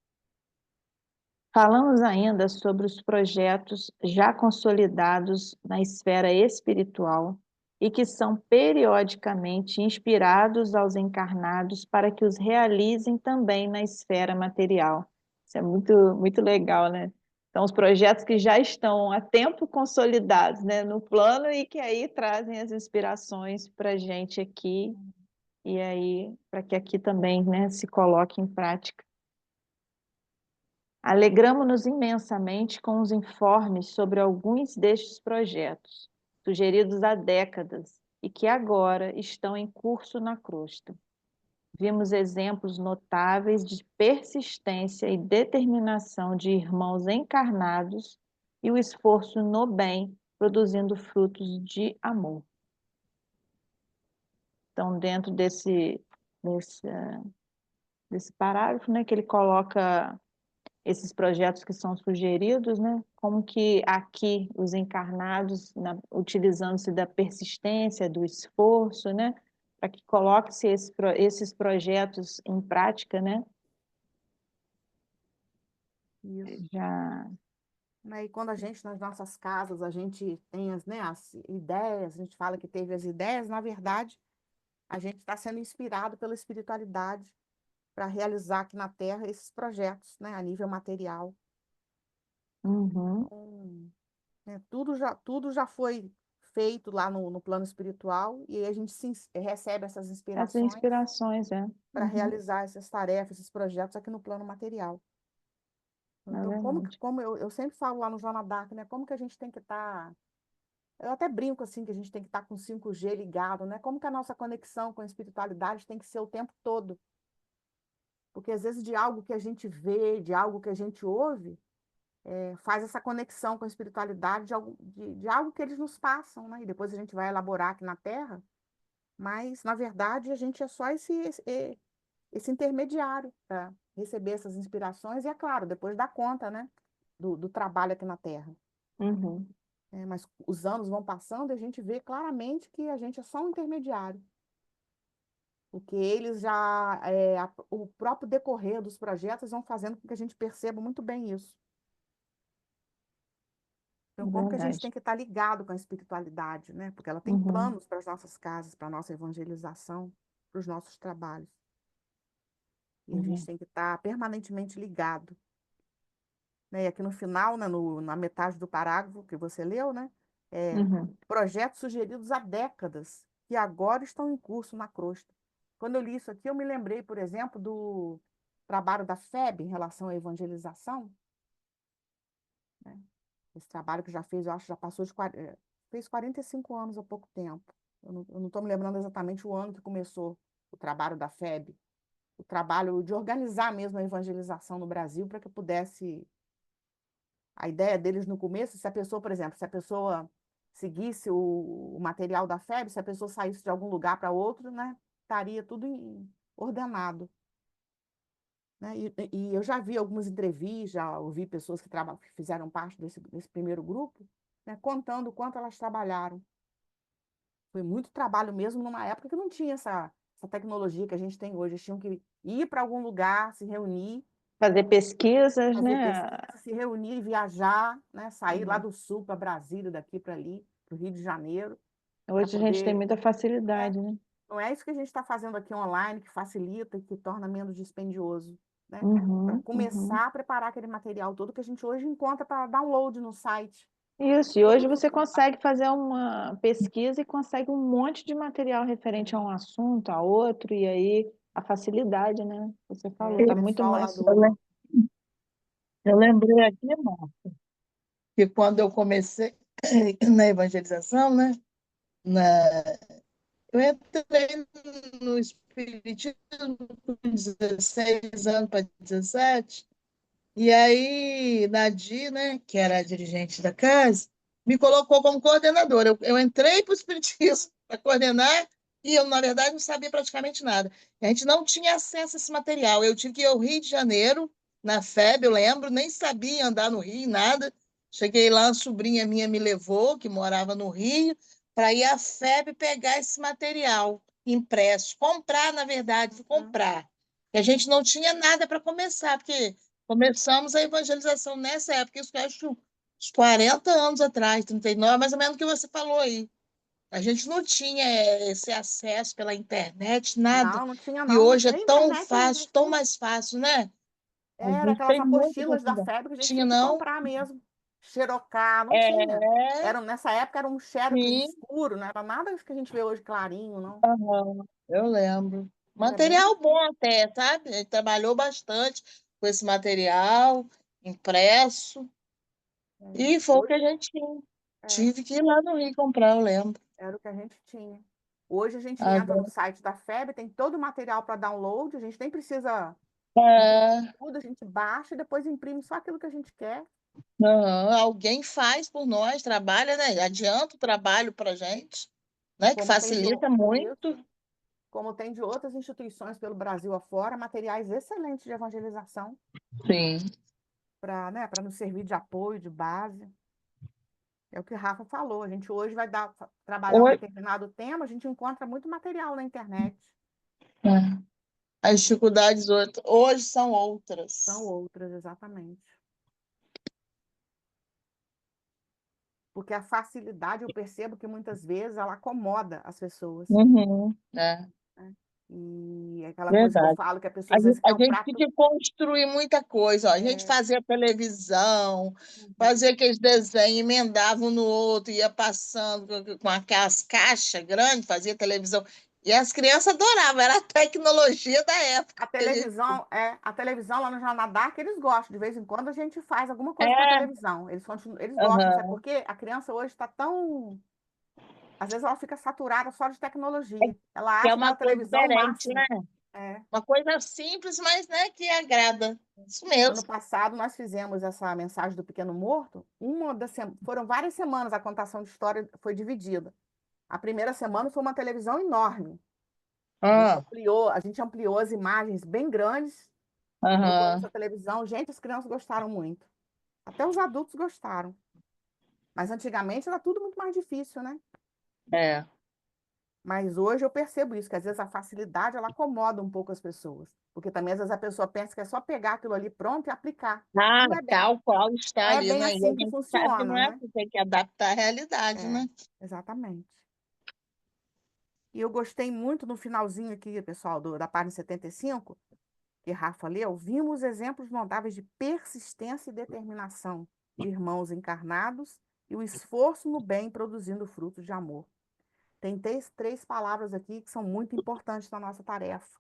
Falamos ainda sobre os projetos já consolidados na esfera espiritual e que são periodicamente inspirados aos encarnados para que os realizem também na esfera material. Isso é muito legal, né? Então, os projetos que já estão há tempo consolidados, né, no plano e que aí trazem as inspirações para a gente aqui e aí para que aqui também, né, se coloque em prática. Alegramo-nos imensamente com os informes sobre alguns destes projetos, sugeridos há décadas e que agora estão em curso na crosta. Vimos exemplos notáveis de persistência e determinação de irmãos encarnados e o esforço no bem, produzindo frutos de amor. Então, dentro desse, desse parágrafo, né, que ele coloca esses projetos que são sugeridos, né? Como que aqui os encarnados, utilizando-se da persistência, do esforço, né? Para que coloque-se esses projetos em prática, né? Isso. Já. Né, e quando a gente, nas nossas casas, a gente tem as ideias, a gente fala que teve as ideias, na verdade, a gente está sendo inspirado pela espiritualidade para realizar aqui na Terra esses projetos, né, a nível material. Uhum. Então, né, tudo já foi feito lá no plano espiritual e aí a gente recebe essas Essas inspirações inspirações, é. para Uhum. realizar essas tarefas, esses projetos aqui no plano material. É Então, verdade. como eu sempre falo lá no Joana d'Arc, né, como que a gente tem que estar. Eu até brinco assim que a gente tem que estar com 5G ligado, né? Como que a nossa conexão com a espiritualidade tem que ser o tempo todo. Porque às vezes de algo que a gente vê, de algo que a gente ouve, faz essa conexão com a espiritualidade de algo que eles nos passam, né? E depois a gente vai elaborar aqui na Terra, mas na verdade a gente é só esse intermediário para receber essas inspirações e, é claro, depois dar conta, né? Do trabalho aqui na Terra. Uhum. Mas os anos vão passando e a gente vê claramente que a gente é só um intermediário. Porque eles já, o próprio decorrer dos projetos vão fazendo com que a gente perceba muito bem isso. Foi um ponto que a gente Verdade. tem que estar ligado com a espiritualidade, né? Porque ela tem Uhum. planos para as nossas casas, para a nossa evangelização, para os nossos trabalhos. E a gente Uhum. tem que estar permanentemente ligado. Né? E aqui no final, né, na metade do parágrafo que você leu, né, Uhum. projetos sugeridos há décadas, que agora estão em curso na crosta. Quando eu li isso aqui, eu me lembrei, por exemplo, do trabalho da FEB em relação à evangelização, né? Esse trabalho que já fez, eu acho, já passou de fez 45 anos há pouco tempo. Eu não estou me lembrando exatamente o ano que começou o trabalho da FEB, o trabalho de organizar mesmo a evangelização no Brasil para que pudesse. A ideia deles no começo, se a pessoa, por exemplo, se a pessoa seguisse o material da FEB, se a pessoa saísse de algum lugar para outro, né, estaria tudo ordenado. Né? E eu já vi algumas entrevistas, já ouvi pessoas que fizeram parte desse primeiro grupo, né, contando o quanto elas trabalharam. Foi muito trabalho mesmo numa época que não tinha essa tecnologia que a gente tem hoje. Eles tinham que ir para algum lugar, se reunir, Fazer pesquisas, fazer né? pesquisa, se reunir, viajar, né? Sair lá do sul para Brasília, daqui para ali, para o Rio de Janeiro, para Hoje a gente tem poder. muita facilidade, né? Não é isso que a gente está fazendo aqui online, que facilita e que torna menos dispendioso, né? Para Uhum, uhum. começar a preparar aquele material todo que a gente hoje encontra para download no site. Isso, e hoje Todos os você trabalhos. consegue fazer uma pesquisa e consegue um monte de material referente a um assunto, a outro, e aí a facilidade, né? Você falou, O está muito pessoal lá mais. Eu lembrei aqui, irmão, que quando eu comecei na evangelização, né? Na, eu entrei no Espiritismo com 16 anos para 17, e aí Nadir, né, que era a dirigente da casa, me colocou como coordenadora. Eu entrei para o Espiritismo para coordenar e eu, na verdade, não sabia praticamente nada. A gente não tinha acesso a esse material. Eu tive que ir ao Rio de Janeiro, na FEB, eu lembro, nem sabia andar no Rio, nada. Cheguei lá, uma sobrinha minha me levou, que morava no Rio, para ir à FEB pegar esse material impresso. Comprar, na verdade, comprar. E a gente não tinha nada para começar, porque começamos a evangelização nessa época, isso eu acho uns 40 anos atrás, 39, mais ou menos o que você falou aí. A gente não tinha esse acesso pela internet, nada. Não, não tinha E não. hoje é Nem tão internet ainda fácil, tão existia. mais fácil, né? A Era gente aquelas tem muita apostilas da facilidade. febre que a gente Tinha, tinha que não? comprar mesmo. Xerocar, não tinha. É, Nessa época era um xerox sim. escuro, não era nada que a gente vê hoje clarinho, não. Aham, eu lembro. Era bem Material bom até, sabe? A gente trabalhou bastante com esse material impresso. E foi o que hoje, a gente tinha. é, Tive que ir lá no Rio comprar, eu lembro. era o que a gente tinha. Hoje a gente entra no Agora, site da FEB, tem todo o material para download, a gente nem precisa imprimir é, tudo, a gente baixa e depois imprime só aquilo que a gente quer. aham, alguém faz por nós, trabalha, né? Adianta o trabalho para gente, né? Que Como tem de, facilita isso, muito. como tem de outras instituições pelo Brasil afora, materiais excelentes de evangelização Sim. para, né, para nos servir de apoio, de base. É o que o Rafa falou. A gente hoje vai trabalhar um Hoje, determinado tema, a gente encontra muito material na internet. é, as dificuldades hoje são São outras. outras, exatamente. Porque a facilidade, eu percebo que muitas vezes ela acomoda as pessoas. Uhum, é, Né? E é aquela coisa que eu verdade. falo, que a pessoa A às gente, vezes a quer o gente tem prato. que construir muita coisa. Ó. A gente É, fazia televisão, uhum. fazia aqueles desenhos, emendava um no outro, ia passando com aquelas caixas grandes, fazia televisão. E as crianças adoravam, era a tecnologia da época que a gente. A televisão lá no Jornal Dark, eles gostam. De vez em quando a gente faz alguma coisa para É, televisão. Eles gostam, sabe aham. por quê? A criança hoje está tão. Às vezes ela fica saturada só de É tecnologia. Ela que é acha uma aquela coisa televisão o diferente, né? máximo. É. Uma coisa simples, mas né, que agrada. Isso Ano mesmo. passado nós fizemos essa mensagem do Pequeno Morto. Foram várias semanas a contação de história foi dividida. A primeira semana foi uma televisão enorme. Ah, A gente ampliou as imagens bem grandes, colocou aham, nessa televisão. Gente, as crianças gostaram muito. Até os adultos gostaram. Mas antigamente era tudo muito mais difícil, né? é. Mas hoje eu percebo isso, que às vezes a facilidade ela acomoda um pouco as pessoas. Porque também às vezes a pessoa pensa que é só pegar aquilo ali pronto e aplicar. Ah, Não é bem, tal qual não está é ali, bem né? E a assim que gente sabe que não funciona, é né? assim, tem que adaptar à realidade, É, né? exatamente. E eu gostei muito no finalzinho aqui, pessoal, da página 75, que Rafa leu, vimos exemplos notáveis de persistência e determinação de irmãos encarnados e o esforço no bem produzindo frutos de amor. Tem três palavras aqui que são muito importantes na nossa tarefa.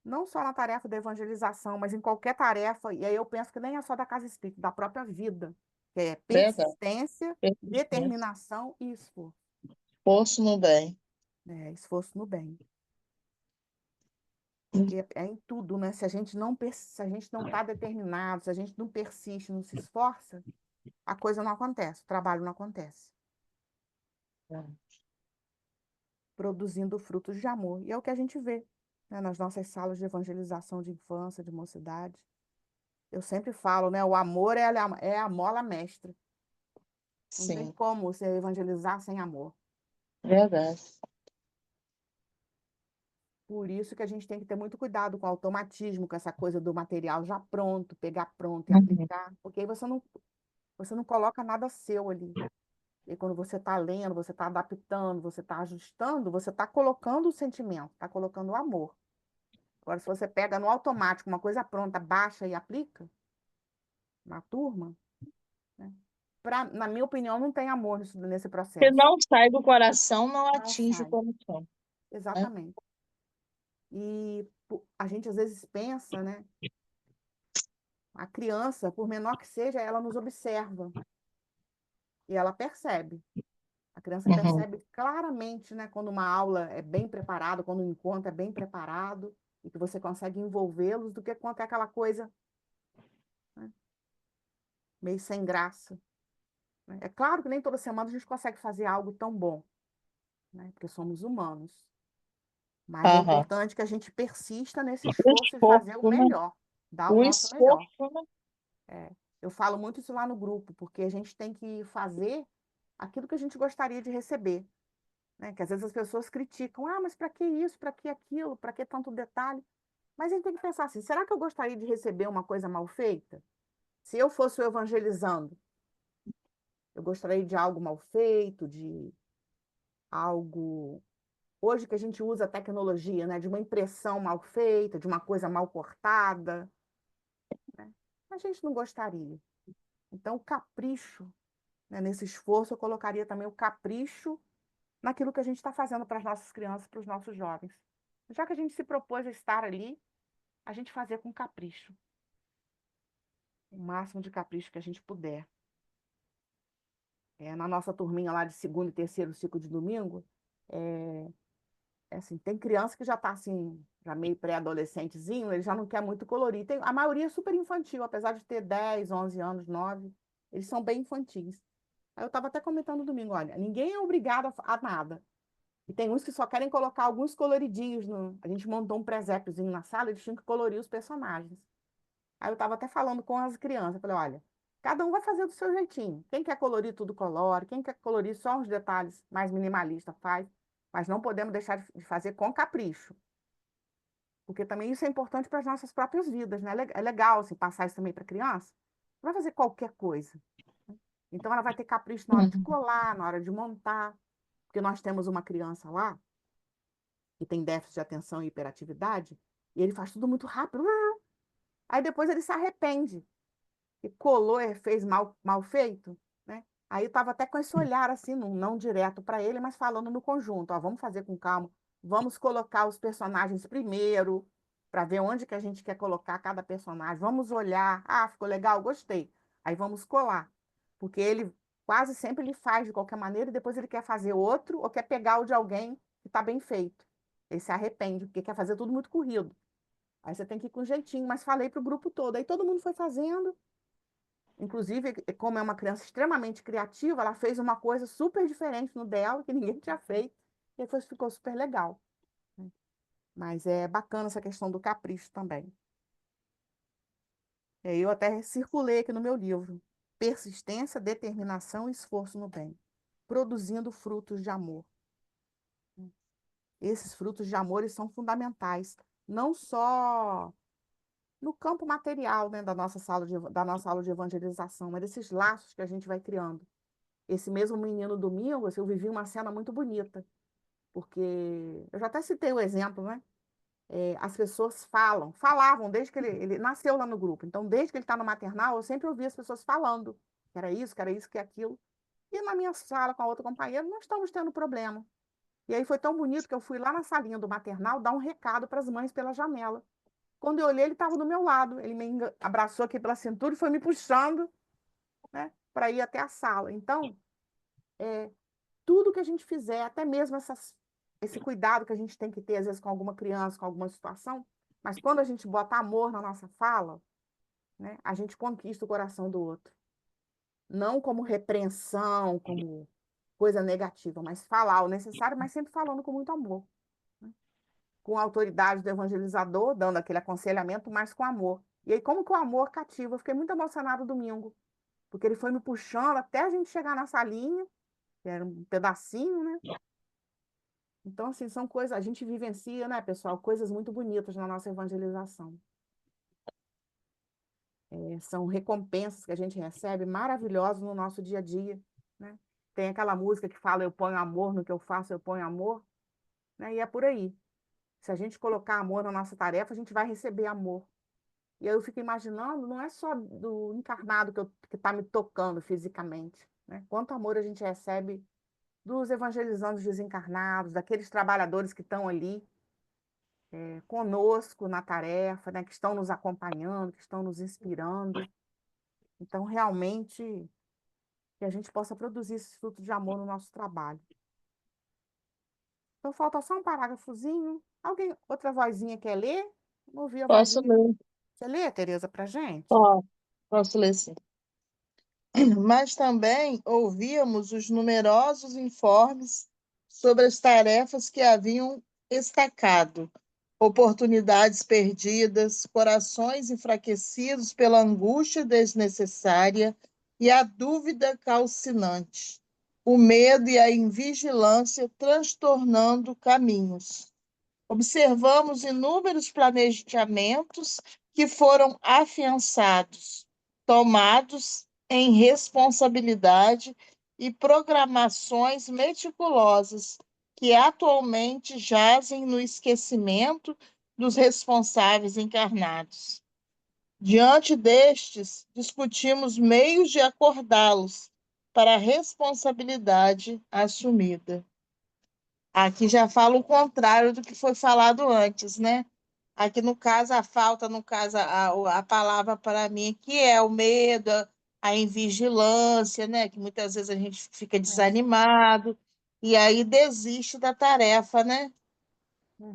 Não só na tarefa da evangelização, mas em qualquer tarefa, e aí eu penso que nem é só da casa espírita, da própria vida, que é Verdade. persistência, Persistência. determinação e esforço. Esforço no bem. Esforço no bem. Porque é em tudo, né? Se a gente não está determinado, se a gente não persiste, não se esforça, a coisa não acontece, o trabalho não acontece. Produzindo frutos de amor. E é o que a gente vê, né, nas nossas salas de evangelização de infância, de mocidade. Eu sempre falo, né? O amor é a mola mestra. Não tem Sim, como você evangelizar sem amor. verdade. Por isso que a gente tem que ter muito cuidado com o automatismo, com essa coisa do material já pronto, pegar pronto e Uhum. aplicar, porque aí você não coloca nada seu ali. E quando você está lendo, você está adaptando, você está ajustando, você está colocando o sentimento, está colocando o amor. Agora, se você pega no automático uma coisa pronta, baixa e aplica na turma, né? Na minha opinião, não tem amor nesse Se processo. não sai do coração, não Não atinge o sai. coração, né? Exatamente. E a gente às vezes pensa, né? A criança, por menor que seja, ela nos observa e ela percebe. A criança Uhum. percebe claramente, né, quando uma aula é bem preparada, quando um encontro é bem preparado e que você consegue envolvê-los, do que quando é aquela coisa, né, meio sem graça, né? É claro que nem toda semana a gente consegue fazer algo tão bom, né, porque somos humanos. Mas é Aham. importante que a gente persista nesse O esforço de fazer o esforço, né? melhor, dar o O nosso melhor. esforço, né? É, eu falo muito isso lá no grupo, porque a gente tem que fazer aquilo que a gente gostaria de receber, né? Que às vezes as pessoas criticam, ah, mas para que isso, para que aquilo, para que tanto detalhe? Mas a gente tem que pensar assim, será que eu gostaria de receber uma coisa mal feita? Se eu fosse o evangelizando, eu gostaria de algo mal feito, de algo... Hoje que a gente usa a tecnologia, né? De uma impressão mal feita, de uma coisa mal cortada, né? A gente não gostaria. Então, o capricho, né? Nesse esforço, eu colocaria também o capricho naquilo que a gente está fazendo para as nossas crianças, para os nossos jovens. Já que a gente se propôs a estar ali, a gente fazer com capricho, o máximo de capricho que a gente puder. Na nossa turminha lá de segundo e terceiro ciclo de domingo, é, assim, tem criança que já está assim, já meio pré-adolescentezinho, ele já não quer muito colorir. A maioria é super infantil, apesar de ter 10, 11 anos, 9, eles são bem infantis. Aí eu estava até comentando no domingo, olha, ninguém é obrigado a nada. E tem uns que só querem colocar alguns coloridinhos. A gente montou um presépiozinho na sala, eles tinham que colorir os personagens. Aí eu estava até falando com as crianças, falei, olha, cada um vai fazer do seu jeitinho. Quem quer colorir tudo, colore. Quem quer colorir só uns detalhes mais minimalistas, faz. Mas não podemos deixar de fazer com capricho. Porque também isso é importante para as nossas próprias vidas, né? É legal assim, passar isso também para a criança. Não vai fazer qualquer coisa. Então ela vai ter capricho na hora de Uhum. colar, na hora de montar. Porque nós temos uma criança lá que tem déficit de atenção e hiperatividade, e ele faz tudo muito rápido. Aí depois ele se arrepende e colou e fez mal feito, né? Aí eu estava até com esse olhar assim, não direto para ele, mas falando no conjunto, ó, vamos fazer com calma, vamos colocar os personagens primeiro, para ver onde que a gente quer colocar cada personagem, vamos olhar, ah, ficou legal, gostei, aí vamos colar, porque ele quase sempre ele faz de qualquer maneira e depois ele quer fazer outro ou quer pegar o de alguém que está bem feito. Ele se arrepende, porque quer fazer tudo muito corrido. Aí você tem que ir com jeitinho, mas falei para o grupo todo. Aí todo mundo foi fazendo. Inclusive, como é uma criança extremamente criativa, ela fez uma coisa super diferente no dela, que ninguém tinha feito, e depois ficou super legal, né? Mas é bacana essa questão do capricho também. Eu até circulei aqui no meu livro: persistência, determinação e esforço no bem, produzindo frutos de amor. Esses frutos de amor eles são fundamentais, não só no campo material, né, da nossa aula de evangelização, mas desses laços que a gente vai criando. Esse mesmo menino domingo, assim, eu vivi uma cena muito bonita, porque eu já até citei o exemplo, né? As pessoas falavam desde que ele nasceu lá no grupo. Então, desde que ele está no maternal, eu sempre ouvi as pessoas falando que era isso, que é aquilo. E na minha sala com a outra companheira, não estamos tendo problema. E aí foi tão bonito que eu fui lá na salinha do maternal dar um recado para as mães pela janela. Quando eu olhei, ele estava do meu lado. Ele me abraçou aqui pela cintura e foi me puxando, né, para ir até a sala. Então, tudo que a gente fizer, até mesmo esse cuidado que a gente tem que ter, às vezes, com alguma criança, com alguma situação, mas quando a gente bota amor na nossa fala, né, a gente conquista o coração do outro. Não como repreensão, como coisa negativa, mas falar o necessário, mas sempre falando com muito amor. Né? Com a autoridade do evangelizador, dando aquele aconselhamento, mas com amor. E aí, como que o amor cativa? Eu fiquei muito emocionada domingo, porque ele foi me puxando até a gente chegar na salinha, que era um pedacinho, né? Então, assim, são coisas, a gente vivencia, né, pessoal, coisas muito bonitas na nossa evangelização. São recompensas que a gente recebe maravilhosas no nosso dia a dia, né? Tem aquela música que fala, eu ponho amor no que eu faço, eu ponho amor, né? E é por aí. Se a gente colocar amor na nossa tarefa, a gente vai receber amor. E aí eu fico imaginando, não é só do encarnado que está me tocando fisicamente, né? Quanto amor a gente recebe dos evangelizandos desencarnados, daqueles trabalhadores que estão ali conosco na tarefa, né? Que estão nos acompanhando, que estão nos inspirando. Então, realmente, que a gente possa produzir esse fruto de amor no nosso trabalho. Então, falta só um parágrafozinho. Alguém, outra vozinha quer ler? Não ouvi a Posso vozinha. ler? Você lê, Tereza, para gente? Posso ler sim. Mas também ouvíamos os numerosos informes sobre as tarefas que haviam estacado, oportunidades perdidas, corações enfraquecidos pela angústia desnecessária e a dúvida calcinante, o medo e a invigilância transtornando caminhos. Observamos inúmeros planejamentos que foram afiançados, tomados em responsabilidade e programações meticulosas que atualmente jazem no esquecimento dos responsáveis encarnados. Diante destes, discutimos meios de acordá-los para a responsabilidade assumida. Aqui já fala o contrário do que foi falado antes, né? Aqui, no caso, a falta, no caso, a palavra para mim, que é o medo, a invigilância, né? Que muitas vezes a gente fica desanimado e aí desiste da tarefa, né?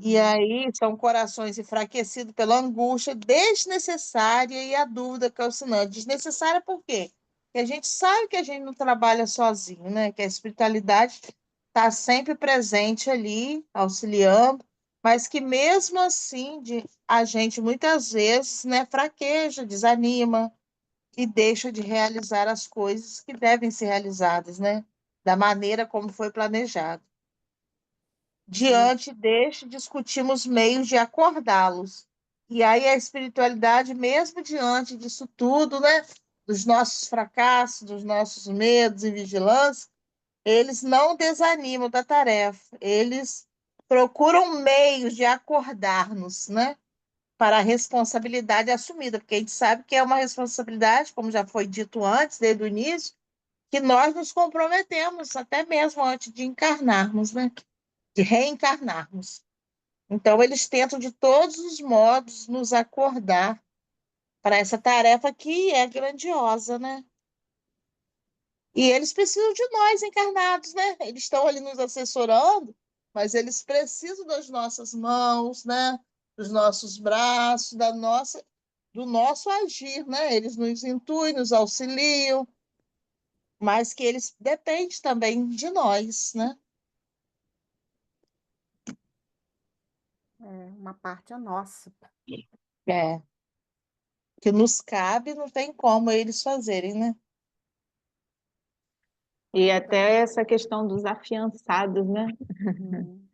E Uhum. aí são corações enfraquecidos pela angústia desnecessária e a dúvida calcinante. Desnecessária por quê? Porque a gente sabe que a gente não trabalha sozinho, né? Que a espiritualidade está sempre presente ali, auxiliando, mas que mesmo assim a gente muitas vezes, né, fraqueja, desanima e deixa de realizar as coisas que devem ser realizadas, né? Da maneira como foi planejado. E Diante deste, discutimos meios de acordá-los. E aí a espiritualidade, mesmo diante disso tudo, né, dos nossos fracassos, dos nossos medos e vigilância, eles não desanimam da tarefa, eles procuram meios de acordar-nos, né, para a responsabilidade assumida, porque a gente sabe que é uma responsabilidade, como já foi dito antes, desde o início, que nós nos comprometemos, até mesmo antes de encarnarmos, né, de reencarnarmos. Então, eles tentam de todos os modos nos acordar para essa tarefa que é grandiosa, né? E eles precisam de nós encarnados, né? Eles estão ali nos assessorando, mas eles precisam das nossas mãos, né? Dos nossos braços, do nosso agir, né? Eles nos intuem, nos auxiliam, mas que eles dependem também de nós, né? uma parte é nossa. É. Que nos cabe, não tem como eles fazerem, né? E até essa questão dos afiançados, né? Uhum.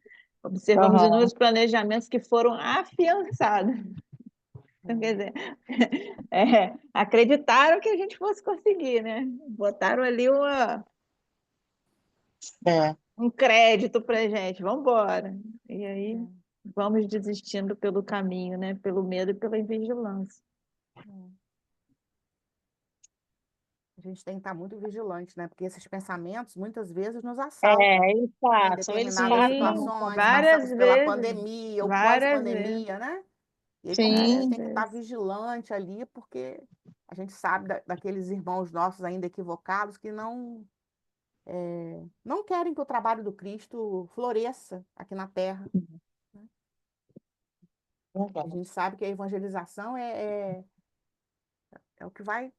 Observamos Aham. inúmeros planejamentos que foram afiançados. Então, quer dizer, acreditaram que a gente fosse conseguir, né? Botaram ali É, um crédito para gente, vamos embora. E aí É, vamos desistindo pelo caminho, né? Pelo medo e pela invigilância. é. A gente tem que estar muito vigilante, né? Porque esses pensamentos muitas vezes nos assaltam eles em passam, eles determinadas passam. situações, Várias passamos pela vezes, pandemia ou várias vezes, pós-pandemia, né? E aí, como que a gente várias Sim, tem que estar vezes. vigilante ali, porque a gente sabe daqueles irmãos nossos ainda equivocados que não querem que o trabalho do Cristo floresça aqui na Terra, né? A verdade. gente sabe que a evangelização é o que vai,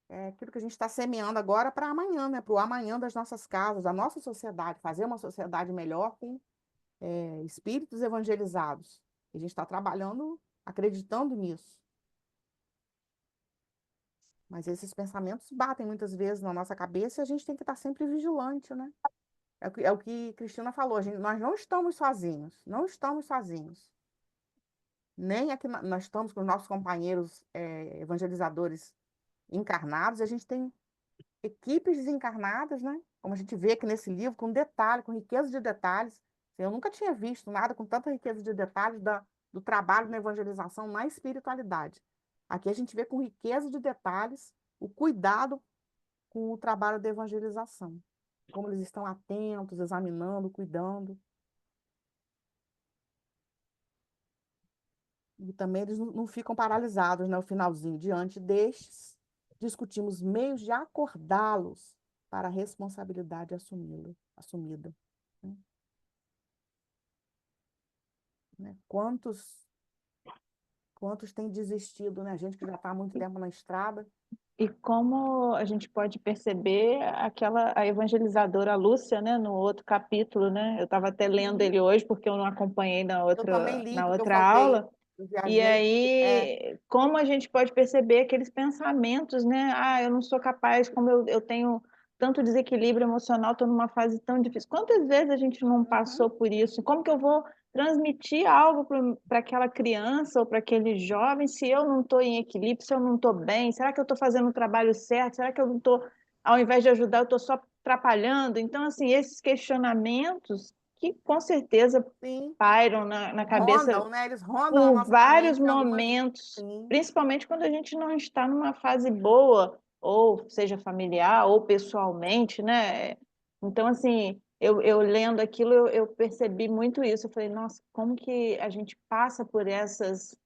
é aquilo que a gente está semeando agora para amanhã, né? Para o amanhã das nossas casas, da nossa sociedade, fazer uma sociedade melhor com espíritos evangelizados. E a gente está trabalhando, acreditando nisso. Mas esses pensamentos batem muitas vezes na nossa cabeça e a gente tem que estar sempre vigilante, né? É o que Cristina falou, nós não estamos sozinhos, não estamos sozinhos. Nem aqui nós estamos com os nossos companheiros evangelizadores encarnados, a gente tem equipes desencarnadas, né? Como a gente vê aqui nesse livro, com detalhe, com riqueza de detalhes. Eu nunca tinha visto nada com tanta riqueza de detalhes do trabalho na evangelização na espiritualidade. Aqui a gente vê com riqueza de detalhes o cuidado com o trabalho da evangelização. Como eles estão atentos, examinando, cuidando. E também eles não ficam paralisados, né? No finalzinho, diante destes, discutimos meios de acordá-los para a responsabilidade assumida. Né? Né? Quantos têm desistido, né? Gente que já está há muito tempo na estrada. E como a gente pode perceber a evangelizadora Lúcia, né, no outro capítulo, né? Eu estava até lendo Sim, ele hoje porque eu não acompanhei eu também li, na porque eu outra faltei, aula. eu E viajei. aí, como a gente pode perceber aqueles pensamentos, né? Ah, eu não sou capaz, como eu tenho tanto desequilíbrio emocional, estou numa fase tão difícil. Quantas vezes a gente não Uhum, passou por isso? Como que eu vou transmitir algo para aquela criança ou para aquele jovem se eu não estou em equilíbrio, se eu não estou bem? Será que eu estou fazendo o trabalho certo? Será que eu não estou, ao invés de ajudar, eu estou só atrapalhando? Então, assim, esses questionamentos que com certeza sim, pairam na cabeça rondam, né? Eles rondam a por nossa vários mente em algumas. momentos, Sim, principalmente quando a gente não está numa fase boa, ou seja familiar, ou pessoalmente, né? Então, assim, eu lendo aquilo, eu percebi muito isso. Eu falei, nossa, como que a gente passa por esses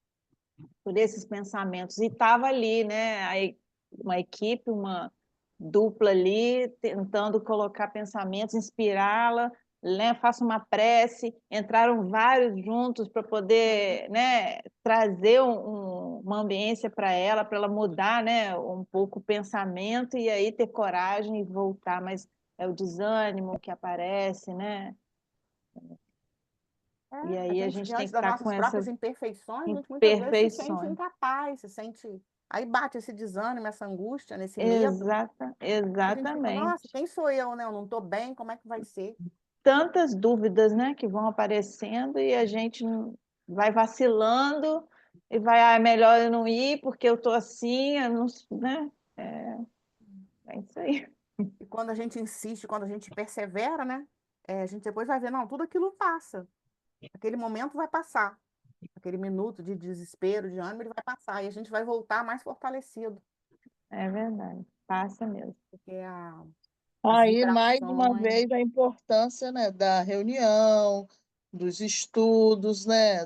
pensamentos? E estava ali, né? Uma equipe, uma dupla ali, tentando colocar pensamentos, inspirá-la, né? Faça uma prece, entraram vários juntos para sim. poder, né, trazer uma ambiência para ela mudar, né, um pouco o pensamento e aí ter coragem e voltar, mas é o desânimo que aparece, né? É, E a aí a gente, gente tem diante que das estar com nossas próprias essas imperfeições, a gente muitas vezes se sente imperfeições. incapaz, se sente. Aí bate esse desânimo, essa angústia, nesse medo. A gente fica, nossa, Exatamente. quem sou eu, né? Eu não estou bem, como é que vai ser? Tantas dúvidas, né, que vão aparecendo e a gente vai vacilando e vai, ah, é melhor eu não ir porque eu estou assim, eu não, né? É, é isso aí. E quando a gente insiste, quando a gente persevera, né? A gente depois vai ver, não, tudo aquilo passa. Aquele momento vai passar. Aquele minuto de desespero, de ânimo, ele vai passar. E a gente vai voltar mais fortalecido. É verdade, passa mesmo. Porque as Aí, mais uma vibrações. vez, a importância, né, da reunião, dos estudos, né,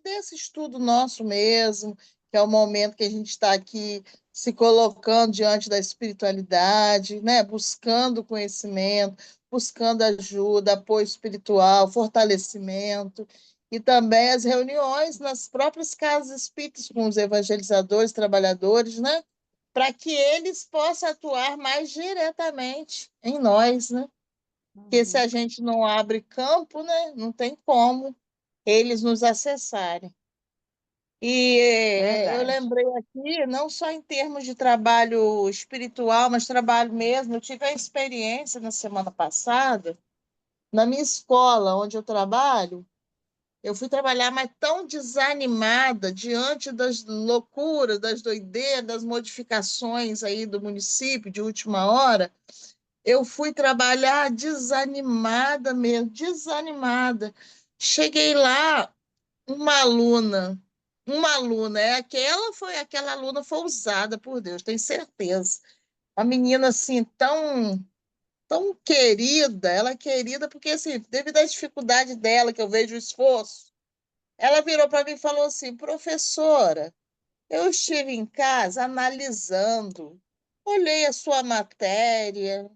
desse estudo nosso mesmo, que é o momento que a gente está aqui se colocando diante da espiritualidade, né, buscando conhecimento, buscando ajuda, apoio espiritual, fortalecimento, e também as reuniões nas próprias casas espíritas com os evangelizadores, trabalhadores, né? Para que eles possam atuar mais diretamente em nós, né? Porque se Uhum. a gente não abre campo, né, não tem como eles nos acessarem. E eu Verdade. lembrei aqui, não só em termos de trabalho espiritual, mas trabalho mesmo. Eu tive a experiência na semana passada, Na minha escola, onde eu trabalho, eu fui trabalhar, mas tão desanimada diante das loucuras, das doideiras, das modificações aí do município de última hora. Eu fui trabalhar desanimada mesmo, desanimada. Cheguei lá, uma aluna, foi aquela aluna foi usada por Deus, tenho certeza. A menina assim tão querida, ela é querida porque assim, devido à dificuldade dela, que eu vejo o esforço, ela virou para mim e falou assim: professora, eu estive em casa analisando, olhei a sua matéria,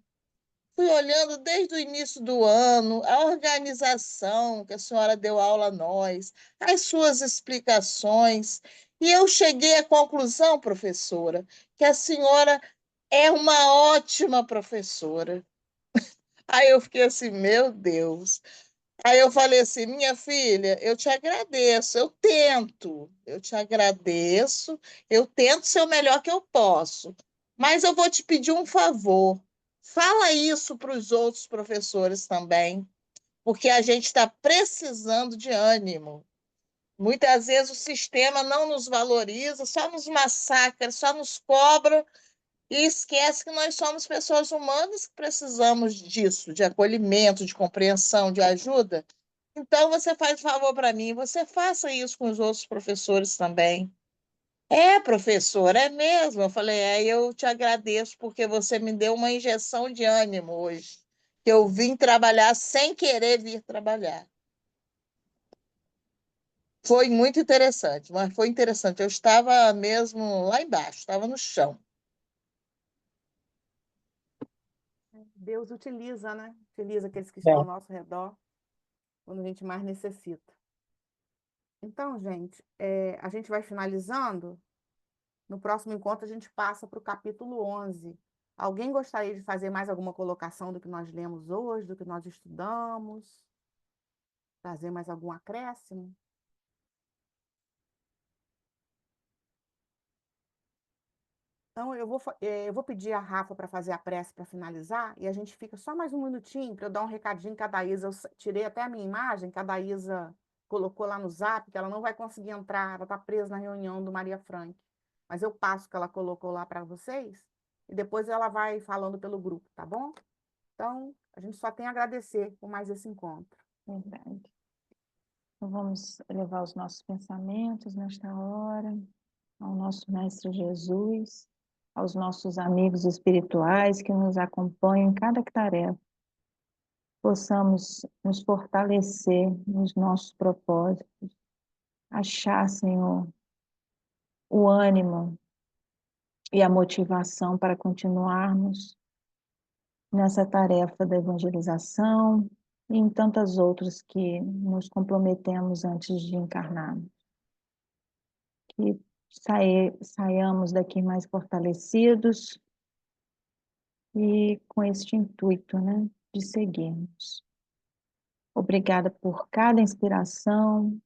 fui olhando desde o início do ano a organização que a senhora deu aula a nós, as suas explicações, e eu cheguei à conclusão, professora, que a senhora é uma ótima professora. Aí eu fiquei assim, meu Deus. Aí eu falei assim, minha filha, eu te agradeço, eu te agradeço, eu tento ser o melhor que eu posso, mas eu vou te pedir um favor. Fala isso para os outros professores também, porque a gente está precisando de ânimo. Muitas vezes o sistema não nos valoriza, só nos massacra, só nos cobra e esquece que nós somos pessoas humanas que precisamos disso, de acolhimento, de compreensão, de ajuda. Então, você faz um favor para mim, você faça isso com os outros professores também. É, professor, é mesmo. Eu falei, eu te agradeço porque você me deu uma injeção de ânimo hoje. Que eu vim trabalhar sem querer vir trabalhar. Foi muito interessante, mas foi interessante. Eu estava mesmo lá embaixo, estava no chão. Deus utiliza, né? Utiliza aqueles que É. estão ao nosso redor quando a gente mais necessita. Então, gente, a gente vai finalizando. No próximo encontro, a gente passa para o capítulo 11. Alguém gostaria de fazer mais alguma colocação do que nós lemos hoje, do que nós estudamos? Trazer mais algum acréscimo? Então, eu vou pedir a Rafa para fazer a prece para finalizar, e a gente fica só mais um minutinho para eu dar um recadinho que a Daísa, eu tirei até a minha imagem, que a Daísa colocou lá no Zap, que ela não vai conseguir entrar, ela está presa na reunião do Maria Frank. Mas eu passo o que ela colocou lá para vocês, e depois ela vai falando pelo grupo, tá bom? Então, a gente só tem a agradecer por mais esse encontro. Verdade. Então, vamos elevar os nossos pensamentos nesta hora ao nosso Mestre Jesus, aos nossos amigos espirituais que nos acompanham em cada tarefa. Possamos nos fortalecer nos nossos propósitos, achar, Senhor, o ânimo e a motivação para continuarmos nessa tarefa da evangelização e em tantas outras que nos comprometemos antes de encarnar. Que saiamos daqui mais fortalecidos e com este intuito, né, de seguirmos. Obrigada por cada inspiração,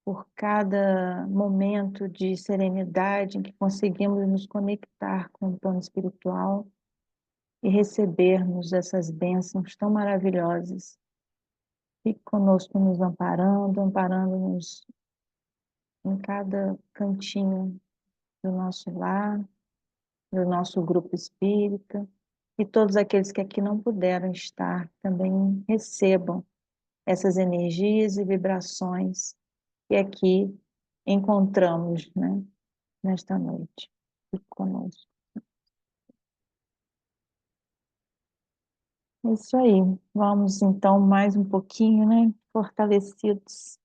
por cada momento de serenidade em que conseguimos nos conectar com o plano espiritual e recebermos essas bênçãos tão maravilhosas. Fique conosco nos amparando, amparando-nos em cada cantinho do nosso lar, do nosso grupo espírita, e todos aqueles que aqui não puderam estar também recebam essas energias e vibrações que aqui encontramos, né, nesta noite. Fique conosco. É isso aí. Vamos então mais um pouquinho, né, fortalecidos